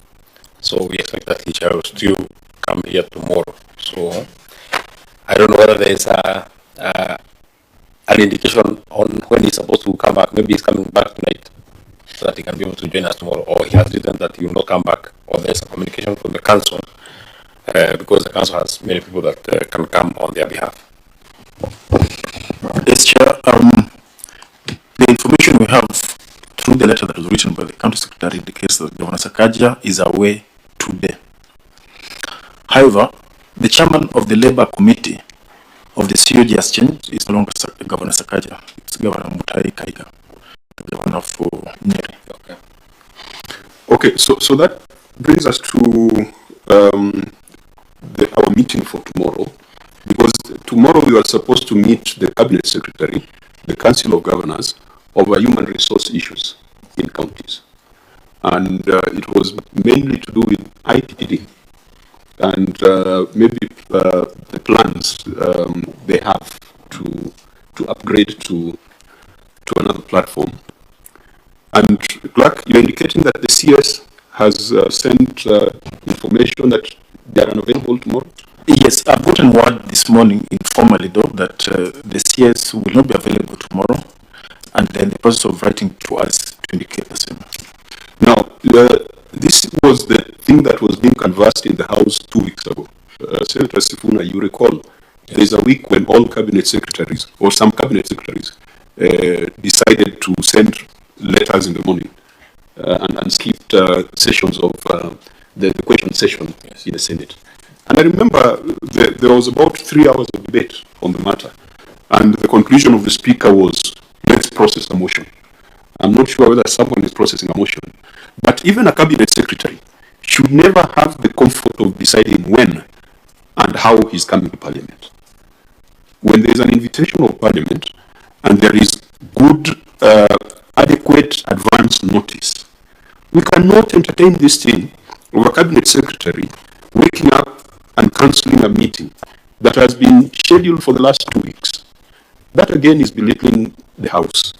So we expect that he shall still come here tomorrow. So I don't know whether there is an indication on when he's supposed to come back. Maybe he's coming back tonight so that he can be able to join us tomorrow, or he has written that he will not come back, or there's a communication from the council, because the council has many people that can come on their behalf. Yes, Chair. The information we have through the letter that was written by the County Secretary indicates that Governor Sakaj is away today. However, the chairman of the Labour Committee of the COG has changed. It's no longer Governor Sakaj. It's Governor Mutai Kaiga, the governor for Nyeri. Okay, so that brings us to our meeting for tomorrow, because tomorrow we are supposed to meet the Cabinet Secretary, the Council of Governors, over human resource issues in counties. And it was mainly to do with IPD and maybe the plans they have to upgrade to another platform. And Clark, you're indicating that the CS has sent information that they are unavailable tomorrow? Yes, I've gotten word this morning informally though that the CS will not be available tomorrow, and then the process of writing to us to indicate the same. Now, this was the thing that was being conversed in the House 2 weeks ago. Senator Sifuna, you recall, there's a week when all cabinet secretaries, or some cabinet secretaries, decided to send letters in the morning and skipped sessions of the question session in the Senate. And I remember there was about 3 hours of debate on the matter, and the conclusion of the speaker was, let's process a motion. I'm not sure whether someone is processing a motion, but even a cabinet secretary should never have the comfort of deciding when and how he's coming to Parliament. When there is an invitation of Parliament and there is good, adequate advance notice, we cannot entertain this thing of a cabinet secretary waking up and cancelling a meeting that has been scheduled for the last 2 weeks. That again is belittling the House,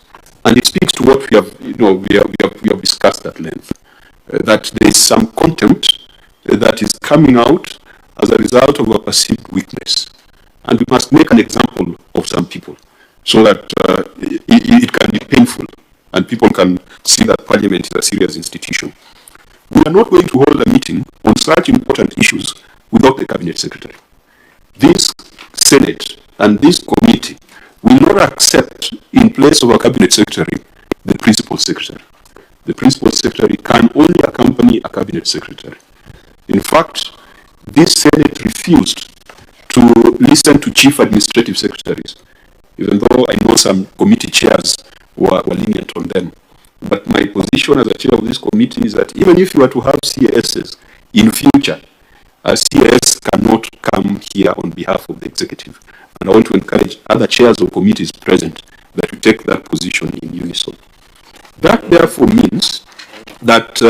and it speaks to what we have, we have discussed at length. That there is some contempt that is coming out as a result of a perceived weakness, and we must make an example of some people so that it can be painful, and people can see that Parliament is a serious institution. we are not going to hold a meeting on such important issues without the cabinet secretary. This Senate and this committee will not accept in place of a cabinet secretary the principal secretary. The principal secretary can only accompany a cabinet secretary. In fact, this Senate refused to listen to chief administrative secretaries, even though I know some committee chairs were lenient on them. But my position as a chair of this committee is that even if you were to have CASs in future, a CAS cannot come here on behalf of the executive. And I want to encourage other chairs of committees present that we take that position in unison. That therefore means that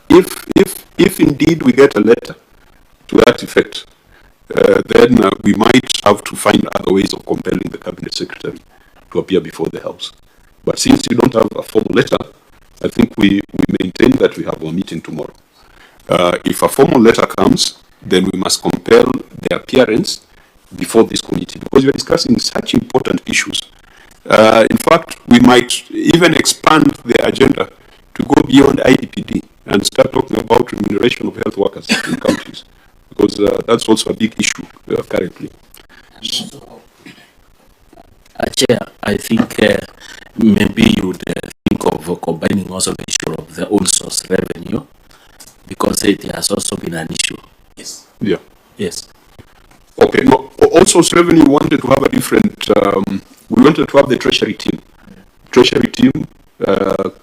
if indeed we get a letter to that effect, then we might have to find other ways of compelling the cabinet secretary to appear before the House. But since you don't have a formal letter, I think we maintain that we have our meeting tomorrow. If a formal letter comes, then we must compel the appearance before this committee, because we are discussing such important issues. In fact, we might even expand the agenda to go beyond IDPD and start talking about remuneration of health workers in countries, because that's also a big issue currently. Chair, I think maybe you would think of combining also the issue of the own source revenue, because it has also been an issue. Yes. Yeah. Yes. Okay. No, also, revenue wanted to have a different. We wanted to have the treasury team,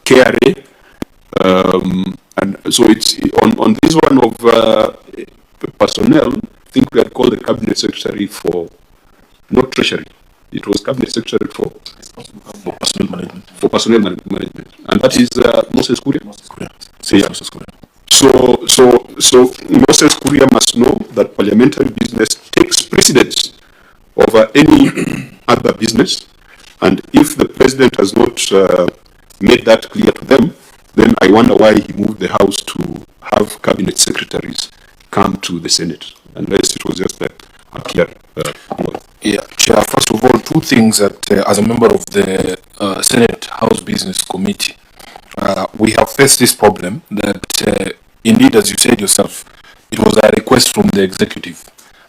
KRA, and so it's on this one of personnel. I think we had called the cabinet secretary for not treasury. It was cabinet secretary for personnel management. For personnel management, and that is Moses Kuria. Yeah. So Moses Kuria must know that parliamentary business takes precedence over any other business, and if the president has not made that clear to them, then I wonder why he moved the House to have cabinet secretaries come to the Senate, unless it was just like appear. Yeah, Chair, first of all, two things that as a member of the Senate House Business Committee, we have faced this problem that indeed, as you said yourself, it was a request from the executive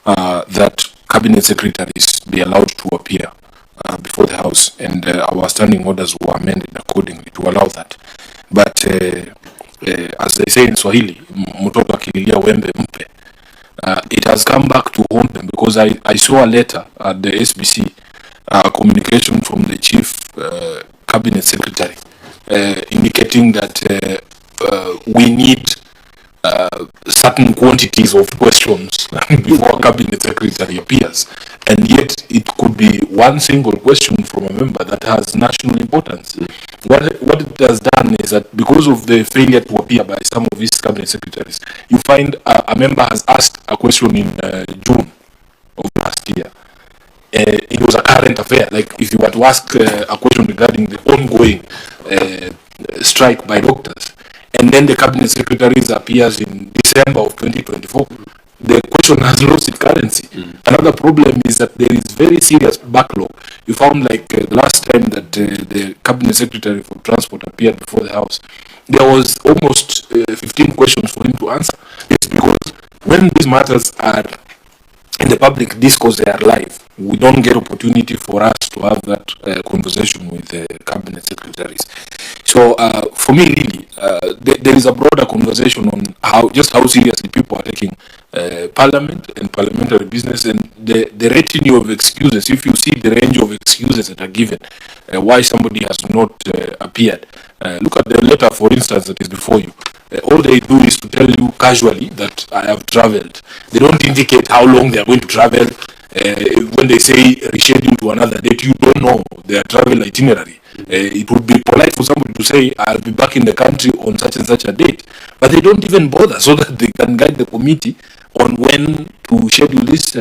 that cabinet secretaries be allowed to appear before the House, and our standing orders were amended accordingly to allow that. But as they say in Swahili, mtoto akililia wembe mpe. It has come back to haunt them, because I saw a letter at the SBC, communication from the chief cabinet secretary, indicating that we need certain quantities of questions before a cabinet secretary appears, and yet it could be one single question from a member that has national importance. What it has done is that because of the failure to appear by some of these cabinet secretaries, you find a member has asked a question in June of last year. It was a current affair. Like if you were to ask a question regarding the ongoing strike by doctors, and then the cabinet secretaries appears in December of 2024, the question has lost its currency. Another problem is that there is very serious backlog. You found like the last time that the cabinet secretary for transport appeared before the House, there was almost 15 questions for him to answer. It's because when these matters are in the public discourse, they are live. We don't get opportunity for us to have that conversation with the cabinet secretaries. So for me, really, there is a broader conversation on how seriously people are taking parliament and parliamentary business, and the retinue of excuses. If you see the range of excuses that are given, why somebody has not appeared. Look at the letter, for instance, that is before you. All they do is to tell you casually that I have traveled. They don't indicate how long they are going to travel. When they say reschedule to another date, you don't know their travel itinerary. It would be polite for somebody to say, I'll be back in the country on such and such a date. But they don't even bother, so that they can guide the committee on when to schedule these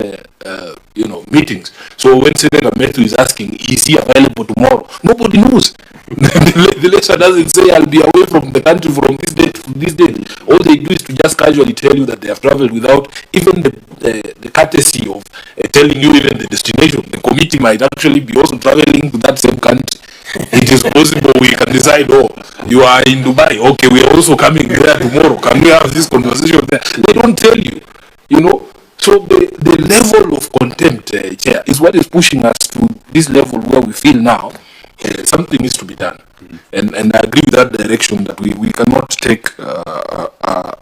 meetings. So when Senator Methu is asking, is he available tomorrow? Nobody knows. The letter doesn't say I'll be away from the country from this date to this date. All they do is to just casually tell you that they have traveled without even the courtesy of telling you even the destination. The committee might actually be also traveling to that same country. It is possible we can decide, oh, you are in Dubai, okay, we are also coming there tomorrow. Can we have this conversation there? They don't tell you, you know. So the level of contempt, Chair, is what is pushing us to this level where we feel now something needs to be done. And I agree with that direction, that we cannot take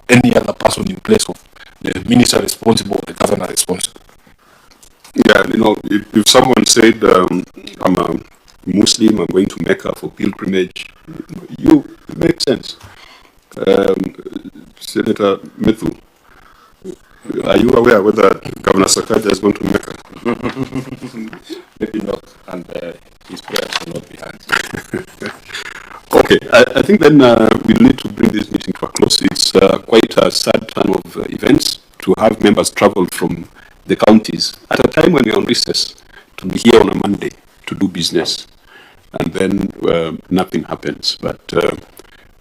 any other person in place of the minister responsible or the governor responsible. Yeah, you know, if someone said, I'm a Muslim, I'm going to Mecca for pilgrimage, it makes sense. Senator Methu, are you aware whether Governor Sakaj is going to Mecca? Maybe not, and his prayers will not be answered. Okay, I think then we'll need to bring this meeting to a close. It's quite a sad time of events to have members travel from the counties at a time when we're on recess to be here on a Monday to do business, and then nothing happens. But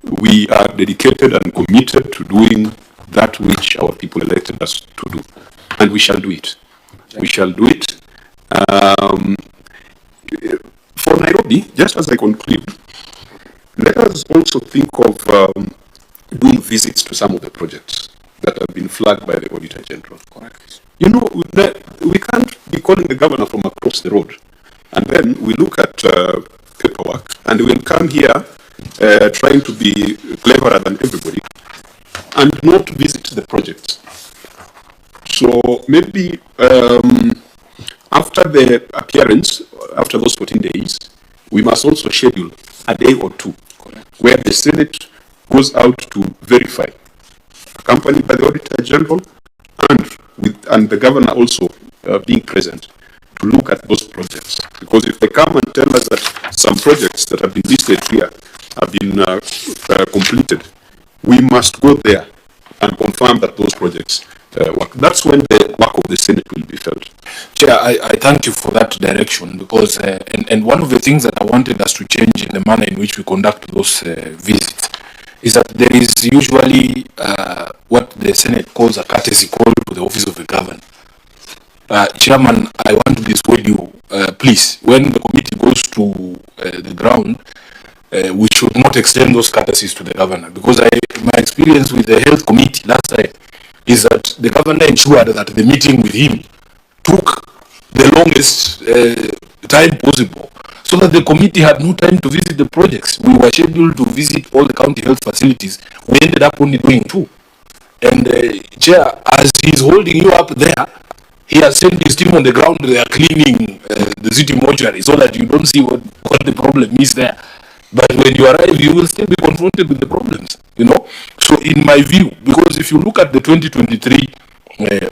we are dedicated and committed to doing that which our people elected us to do, and we shall do it. We shall do it. For Nairobi, just as I conclude, let us also think of doing visits to some of the projects that have been flagged by the Auditor General. Correct. You know, we can't be calling the governor from across the road, and then we look at paperwork, and we'll come here trying to be cleverer than everybody, and not visit the projects. So maybe after the appearance, after those 14 days, we must also schedule a day or two where the Senate goes out to verify, accompanied by the Auditor General and the Governor also being present, to look at those projects. Because if they come and tell us that some projects that have been listed here have been completed, we must go there and confirm that those projects work. That's when the work of the Senate will be felt. Chair, I thank you for that direction, because and one of the things that I wanted us to change in the manner in which we conduct those visits is that there is usually what the Senate calls a courtesy call to the office of the governor. Chairman, I want to dissuade you, please, when the committee goes to the ground, we should not extend those courtesies to the governor, because my experience with the health committee last time is that the governor ensured that the meeting with him took the longest time possible, so that the committee had no time to visit the projects. We were scheduled to visit all the county health facilities. We ended up only doing 2. And Chair, as he's holding you up there, he has sent his team on the ground. They are cleaning the city mortuary, so that you don't see what the problem is there. But when you arrive, you will still be confronted with the problems, you know. So in my view, because if you look at the 2023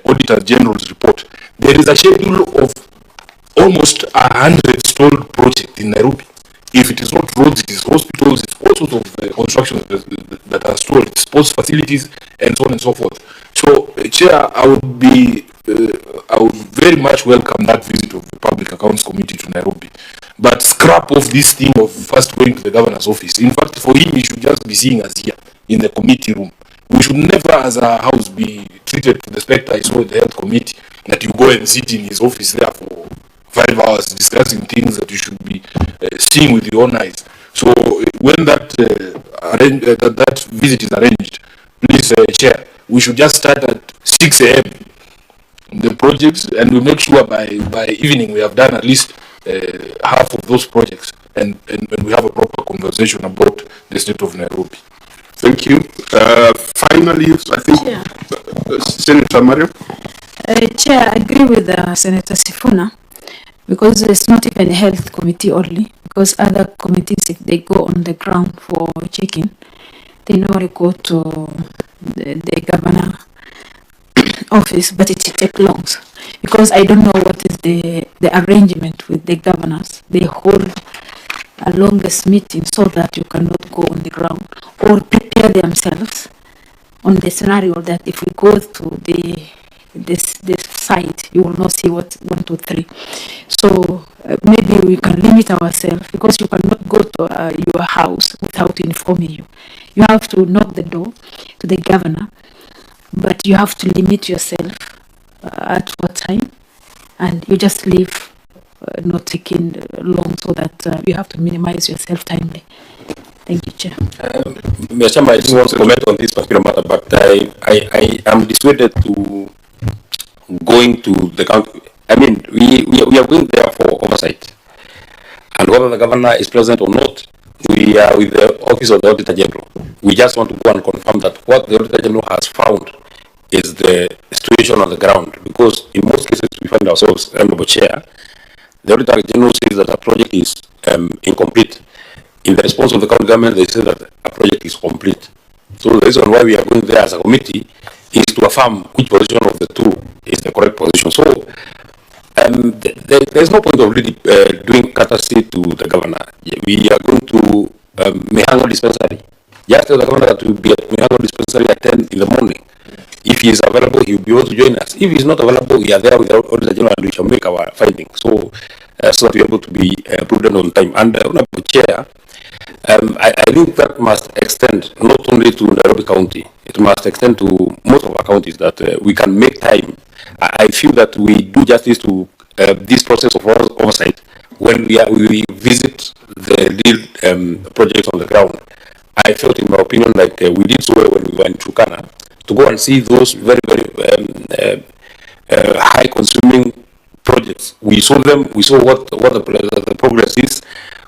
Auditor General's report, there is a schedule of almost 100 stalled projects in Nairobi. If it is not roads, it is hospitals, it's all sorts of constructions that are stalled, it's sports facilities, and so on and so forth. So, Chair, I would very much welcome that visit of the Public Accounts Committee to Nairobi. But scrap off this thing of first going to the governor's office. In fact, for him, he should just be seeing us here in the committee room. We should never, as a house, be treated to the spectre I saw in the health committee, that you go and sit in his office there for 5 hours discussing things that you should be seeing with your own eyes. So when that that visit is arranged, please, Chair, we should just start at 6 a.m. the projects, and we make sure by evening we have done at least half of those projects, and we have a proper conversation about the state of Nairobi. Thank you. Finally, I think Senator Mario. Chair, I agree with Senator Sifuna, because it's not even a health committee only, because other committees, if they go on the ground for checking, they normally go to the governor office, but it takes long, because I don't know what is the arrangement with the governors. They hold a longest meeting so that you cannot go on the ground or prepare themselves on the scenario that if we go to this site, you will not see what 1, 2, 3. So maybe we can limit ourselves, because you cannot go to your house without informing you. You have to knock the door to the governor, but you have to limit yourself at what time, and you just leave not taking long, so that you have to minimize yourself timely. Thank you, Chair. Mr. Chairman, I didn't want to comment on this particular matter, but I am dissuaded to going to the county. I mean, we are going there for oversight. And whether the governor is present or not, we are with the Office of the Auditor General. We just want to go and confirm that what the Auditor General has found is the situation on the ground. Because in most cases, we find ourselves, Honorable Chair, the Auditor General says that a project is incomplete. In the response of the county government, they say that a project is complete. So the reason why we are going there as a committee is to affirm which position of the two is the correct position. So there is no point of really doing courtesy to the governor. We are going to Mihango dispensary. Just tell the governor that we will be at Mihango dispensary at 10 in the morning. If he is available, he will be able to join us. If he is not available, we are there with the Auditor General and we shall make our findings. So that we are able to be prudent on time. And Honorable Chair, I think that must extend not only to Nairobi County, it must extend to most of our counties, that we can make time. I feel that we do justice to this process of oversight when we visit the real projects on the ground. I felt, in my opinion, like we did so well when we were in Turkana, to go and see those very, very high consuming projects. We saw them, we saw what the progress is.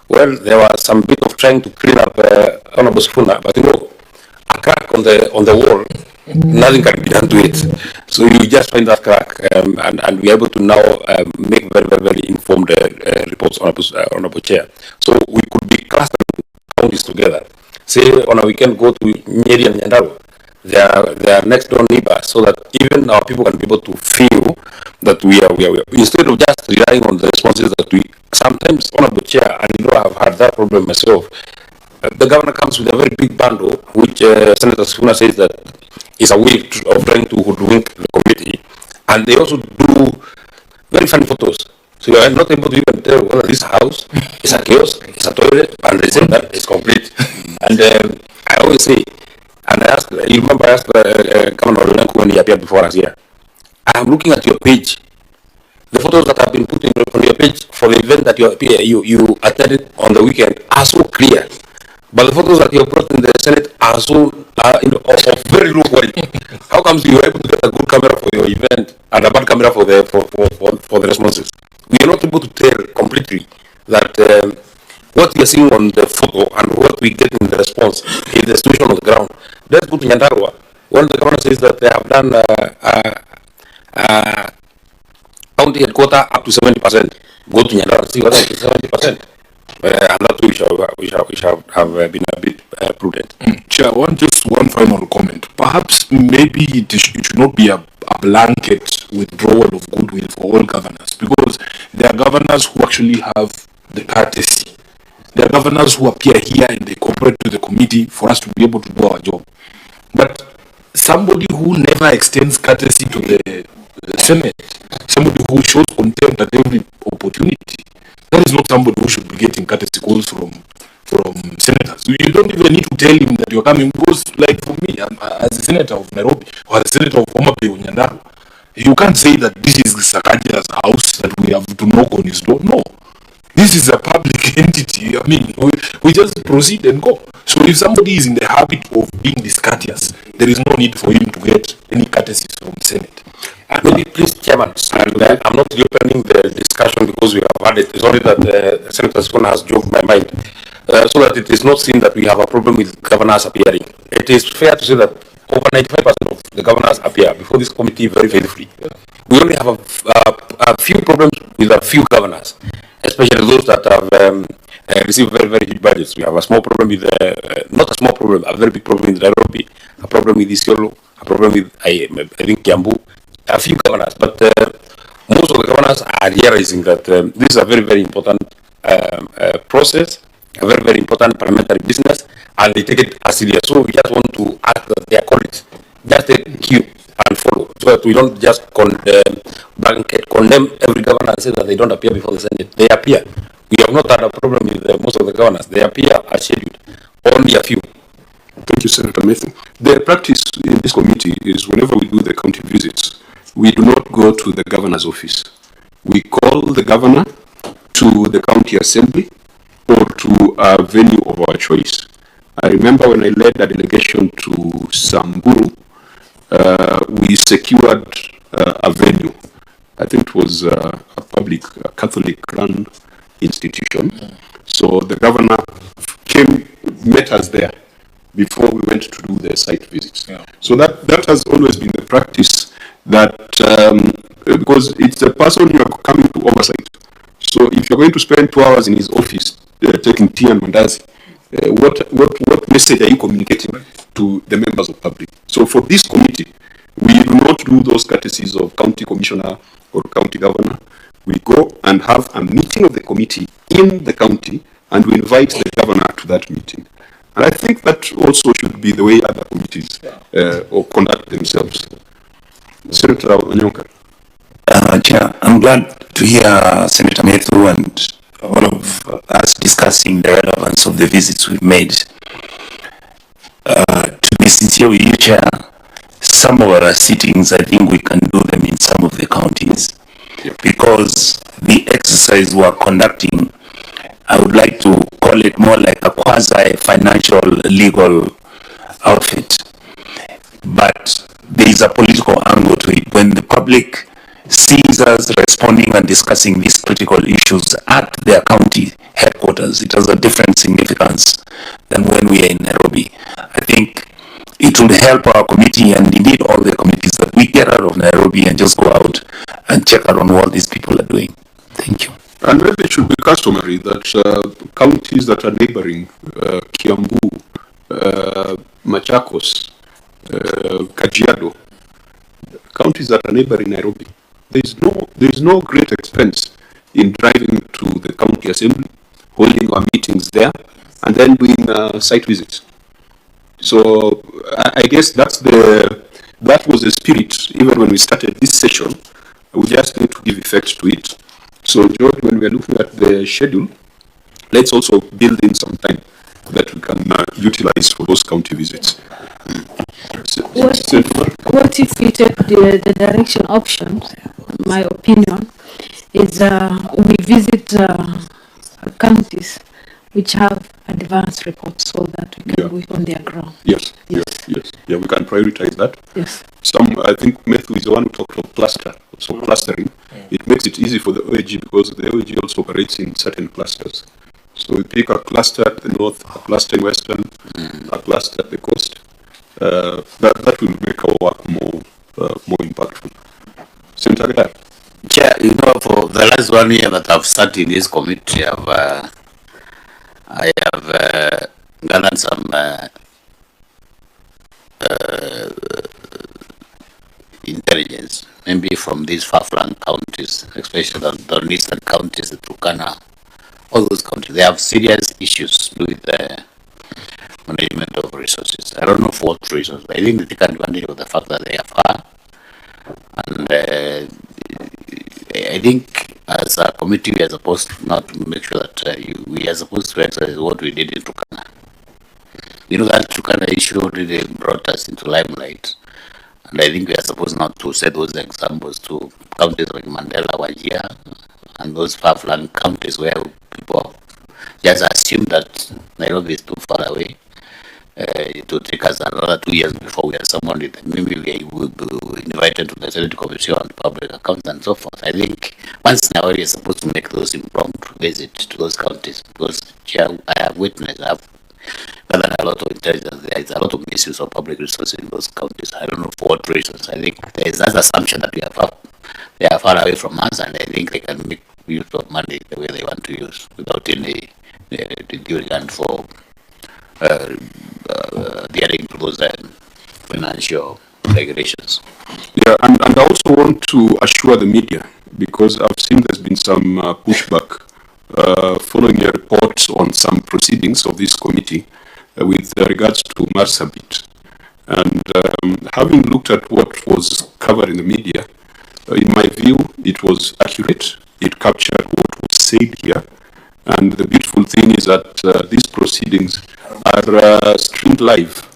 Well, there was some bit of trying to clean up Honorable Sifuna, but you know, a crack on the wall, nothing can be done to it. So you just find that crack, and we're able to now make very, very, very informed reports, Honorable Chair. So we could be clustering counties together. Say on a weekend, go to Nyeri and Nyandarua. They are next door neighbors, so that even our people can be able to feel that we are instead of just relying on the responses that we sometimes, Honorable Chair, and you know I've had that problem myself. The governor comes with a very big bundle, which Senator Sifuna says that is a way of trying to hoodwink the committee, and they also do very funny photos. So you are not able to even tell whether this house is a kiosk, is a toilet, and they say that it's complete. And I always say, and I asked, you remember I asked Governor Raila when he appeared before us here, I am looking at your page. The photos that have been put on your page for the event that you attended on the weekend are so clear. But the photos that you brought in the Senate are so of very low quality. How comes you were able to get a good camera for your event and a bad camera for the responses? We are not able to tell completely that what we are seeing on the photo and what we get in the response is the situation on the ground. Let's go to Nyandarua. When the governor says that they have done county headquarters up to 70%, go to Nyandarua and see whether it is 70%. And that we shall have been a bit prudent. Chair, just one final comment. Perhaps maybe it should not be a blanket withdrawal of goodwill for all governors, because there are governors who actually have the courtesy. There are governors who appear here and they cooperate to the committee for us to be able to do our job. But somebody who never extends courtesy to the Senate, somebody who shows contempt at every opportunity, that is not somebody who should be getting courtesy calls from senators. You don't even need to tell him that you're coming, because like for me, as a senator of Nairobi or as a senator of Omabay or Nyandarua, you can't say that this is Sakaj's house that we have to knock on his door. No. This is a public entity. I mean, we just proceed and go. So if somebody is in the habit of being discourteous, there is no need for him to get any courtesy from Senate. Maybe, please, Chairman, and I'm not reopening the discussion because we have had it. It's only that Senator Sifuna has jogged my mind, so that it is not seen that we have a problem with governors appearing. It is fair to say that over 95% of the governors appear before this committee very faithfully. We only have a few problems with a few governors, especially those that have received very, very huge budgets. We have a small problem with, not a small problem, a very big problem with Nairobi, a problem with Isiolo, a problem with, I think, Kiambu, a few governors. But most of the governors are realizing that this is a very, very important process, a very, very important parliamentary business, and they take it as serious. So we just want to ask that their colleagues just take cue and follow, so that we don't just condemn every governor and say that they don't appear before the Senate. They appear. We have not had a problem with most of the governors. They appear as scheduled. Only a few. Thank you, Senator Mason. The practice in this committee is whenever we do the county visits, we do not go to the governor's office. We call the governor to the county assembly or to a venue of our choice. I remember when I led a delegation to Samburu, we secured a venue. I think it was a public, a Catholic-run institution. So the governor came, met us there before we went to do the site visits. Yeah. So that has always been the practice that, because it's a person you are coming to oversight. So if you're going to spend 2 hours in his office taking tea and mandazi, what message are you communicating to the members of public? So for this committee, we do not do those courtesies of county commissioner or county governor. We go and have a meeting of the committee in the county, and we invite the governor to that meeting. And I think that also should be the way other committees or conduct themselves. Senator Onyonka. Chair, I'm glad to hear Senator Methu and all of us discussing the relevance of the visits we've made. To be sincere with you, Chair, some of our sittings, I think we can do them in some of the counties. Yep. Because the exercise we're conducting, I would like to call it more like a quasi-financial legal outfit. But there is a political angle to it. When the public sees us responding and discussing these critical issues at their county headquarters, it has a different significance than when we are in Nairobi. I think it will help our committee and indeed all the committees that we get out of Nairobi and just go out and check out on what these people are doing. Thank you. And maybe it should be customary that counties that are neighboring Kiambu, Machakos, Kajiado, counties that are neighboring Nairobi, there is no great expense in driving to the county assembly, holding our meetings there, and then doing site visits. So I guess that was the spirit even when we started this session. We just need to give effect to it. So George, when we are looking at the schedule, let's also build in some time that we can utilize for those county visits. What if we take the direction option? My opinion is we visit counties which have advanced reports so that we can go on their ground. Yes. Yeah, we can prioritize that. Yes. I think Methu is the one who talked of cluster, so clustering. It makes it easy for the OAG because the OAG also operates in certain clusters. So we pick a cluster at the north, a cluster in western, a cluster at the coast. That will make our work more impactful. Senator Gaya. Chair, for the last 1 year that I've sat in this committee, I have gathered some intelligence, maybe from these far-flung counties, especially the eastern counties, the Turkana, all those counties. They have serious issues with the management of resources. I don't know for what reasons, but I think they take advantage of the fact that they are far. And I think as a committee, we are supposed not to make sure that we are supposed to exercise what we did in Turkana. That Turkana issue really brought us into limelight. And I think we are supposed not to set those examples to counties like Mandela, Wajir, and those far-flung counties where people just assume that Nairobi is too far away. It will take us another 2 years before we are summoned. Maybe we will be invited to the Senate Commission on Public Accounts and so forth. I think once now we are supposed to make those impromptu visits to those counties because I have witnessed, I have gathered a lot of intelligence. There is a lot of misuse of public resources in those counties. I don't know for what reasons. I think there is that assumption that they are far away from us, and I think they can make use of money the way they want to use without any due regard for adhering to those financial regulations. Yeah, and I also want to assure the media, because I've seen there's been some pushback following your reports on some proceedings of this committee with regards to Marsabit. And having looked at what was covered in the media, in my view, it was accurate. It captured what was said here. And the beautiful thing is that these proceedings are streamed live.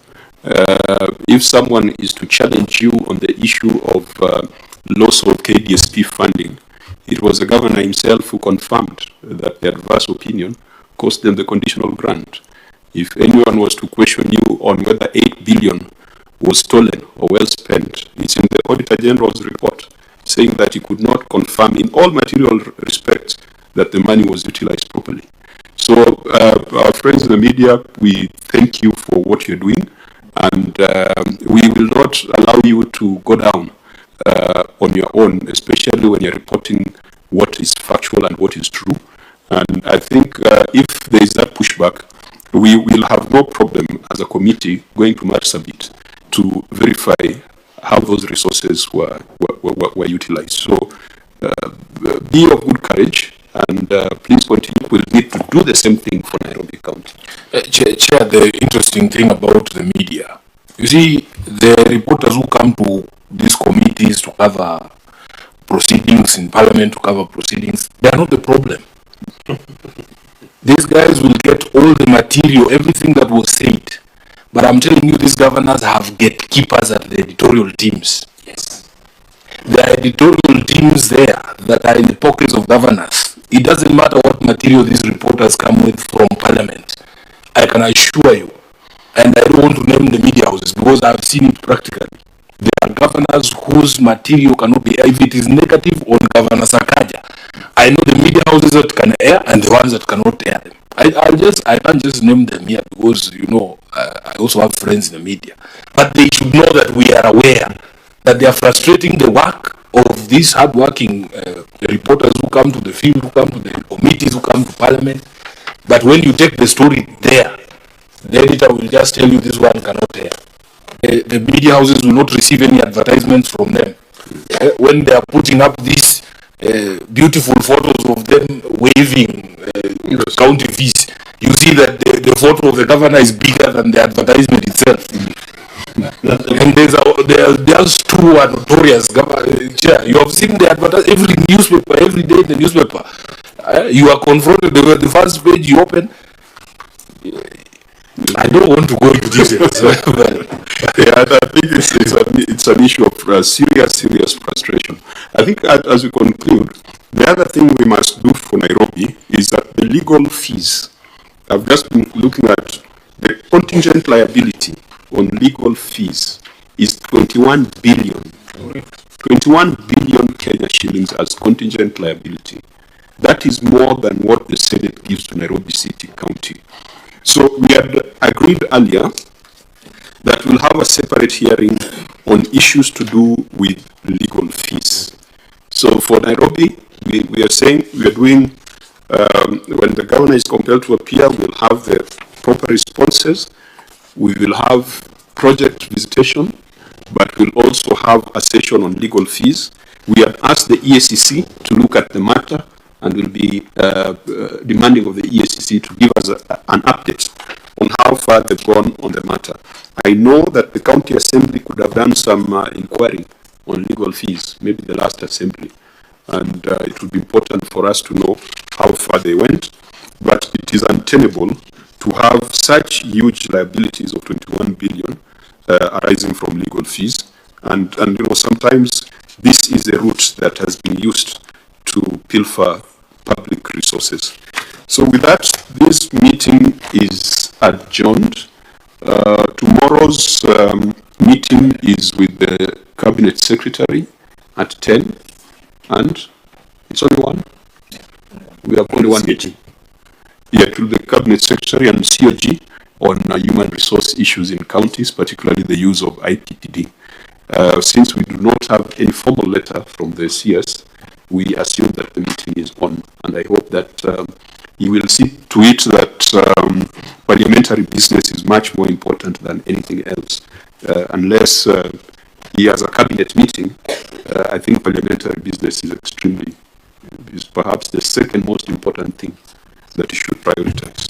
If someone is to challenge you on the issue of loss of KDSP funding, it was the governor himself who confirmed that the adverse opinion cost them the conditional grant. If anyone was to question you on whether 8 billion was stolen or well spent, it's in the Auditor General's report saying that he could not confirm in all material respects that the money was utilized properly. So our friends in the media, we thank you for what you're doing, and we will not allow you to go down on your own, especially when you're reporting what is factual and what is true. And I think if there is that pushback, we will have no problem as a committee going to Marsabit to verify how those resources were utilized. So be of good courage, and please continue. We'll need to do the same thing for Nairobi County. Chair, the interesting thing about the media, you see, the reporters who come to these committees to cover proceedings in Parliament, to cover proceedings, they are not the problem. These guys will get all the material, everything that was said. But I'm telling you, these governors have gatekeepers at the editorial teams. Yes. There are editorial teams there that are in the pockets of governors. It doesn't matter what material these reporters come with from Parliament. I can assure you, and I don't want to name the media houses because I've seen it practically. There are governors whose material cannot be, if it is negative on Governor Sakaj, I know the media houses that can air and the ones that cannot air them. I can't just name them here because, you know, I also have friends in the media. But they should know that we are aware that they are frustrating the work of these hardworking reporters who come to the field, who come to the committees, who come to Parliament. But when you take the story there, the editor will just tell you this one cannot air. The media houses will not receive any advertisements from them. When they are putting up these beautiful photos of them waving county fees, you see that the photo of the governor is bigger than the advertisement itself. And there's two notorious chair. You have seen the advertisement every newspaper, every day in the newspaper. You are confronted with the first page you open. I don't want to go into details. Yeah, I think it's an issue of serious frustration. I think as we conclude, the other thing we must do for Nairobi is that the legal fees. I've just been looking at the contingent liability on legal fees is 21 billion. 21 billion Kenya shillings as contingent liability. That is more than what the Senate gives to Nairobi City County. So we had agreed earlier that we'll have a separate hearing on issues to do with legal fees. So for Nairobi, we are saying we are doing, when the governor is compelled to appear, we'll have the proper responses. We will have project visitation, but we'll also have a session on legal fees. We have asked the EACC to look at the matter, and we'll be demanding of the EACC to give us an update on how far they've gone on the matter. I know that the county assembly could have done some inquiry on legal fees, maybe the last assembly, and it would be important for us to know how far they went, but it is untenable to have such huge liabilities of 21 billion arising from legal fees, and you know, sometimes this is a route that has been used to pilfer public resources. So with that, this meeting is adjourned. Tomorrow's meeting is with the Cabinet Secretary at 10, and it's only one. We have only one meeting. Yeah, to the Cabinet Secretary and COG on human resource issues in counties, particularly the use of IPPD. Since we do not have any formal letter from the CS, we assume that the meeting is on, and I hope that you will see to it that parliamentary business is much more important than anything else. Unless he has a cabinet meeting, I think parliamentary business is perhaps the second most important thing that he should prioritize.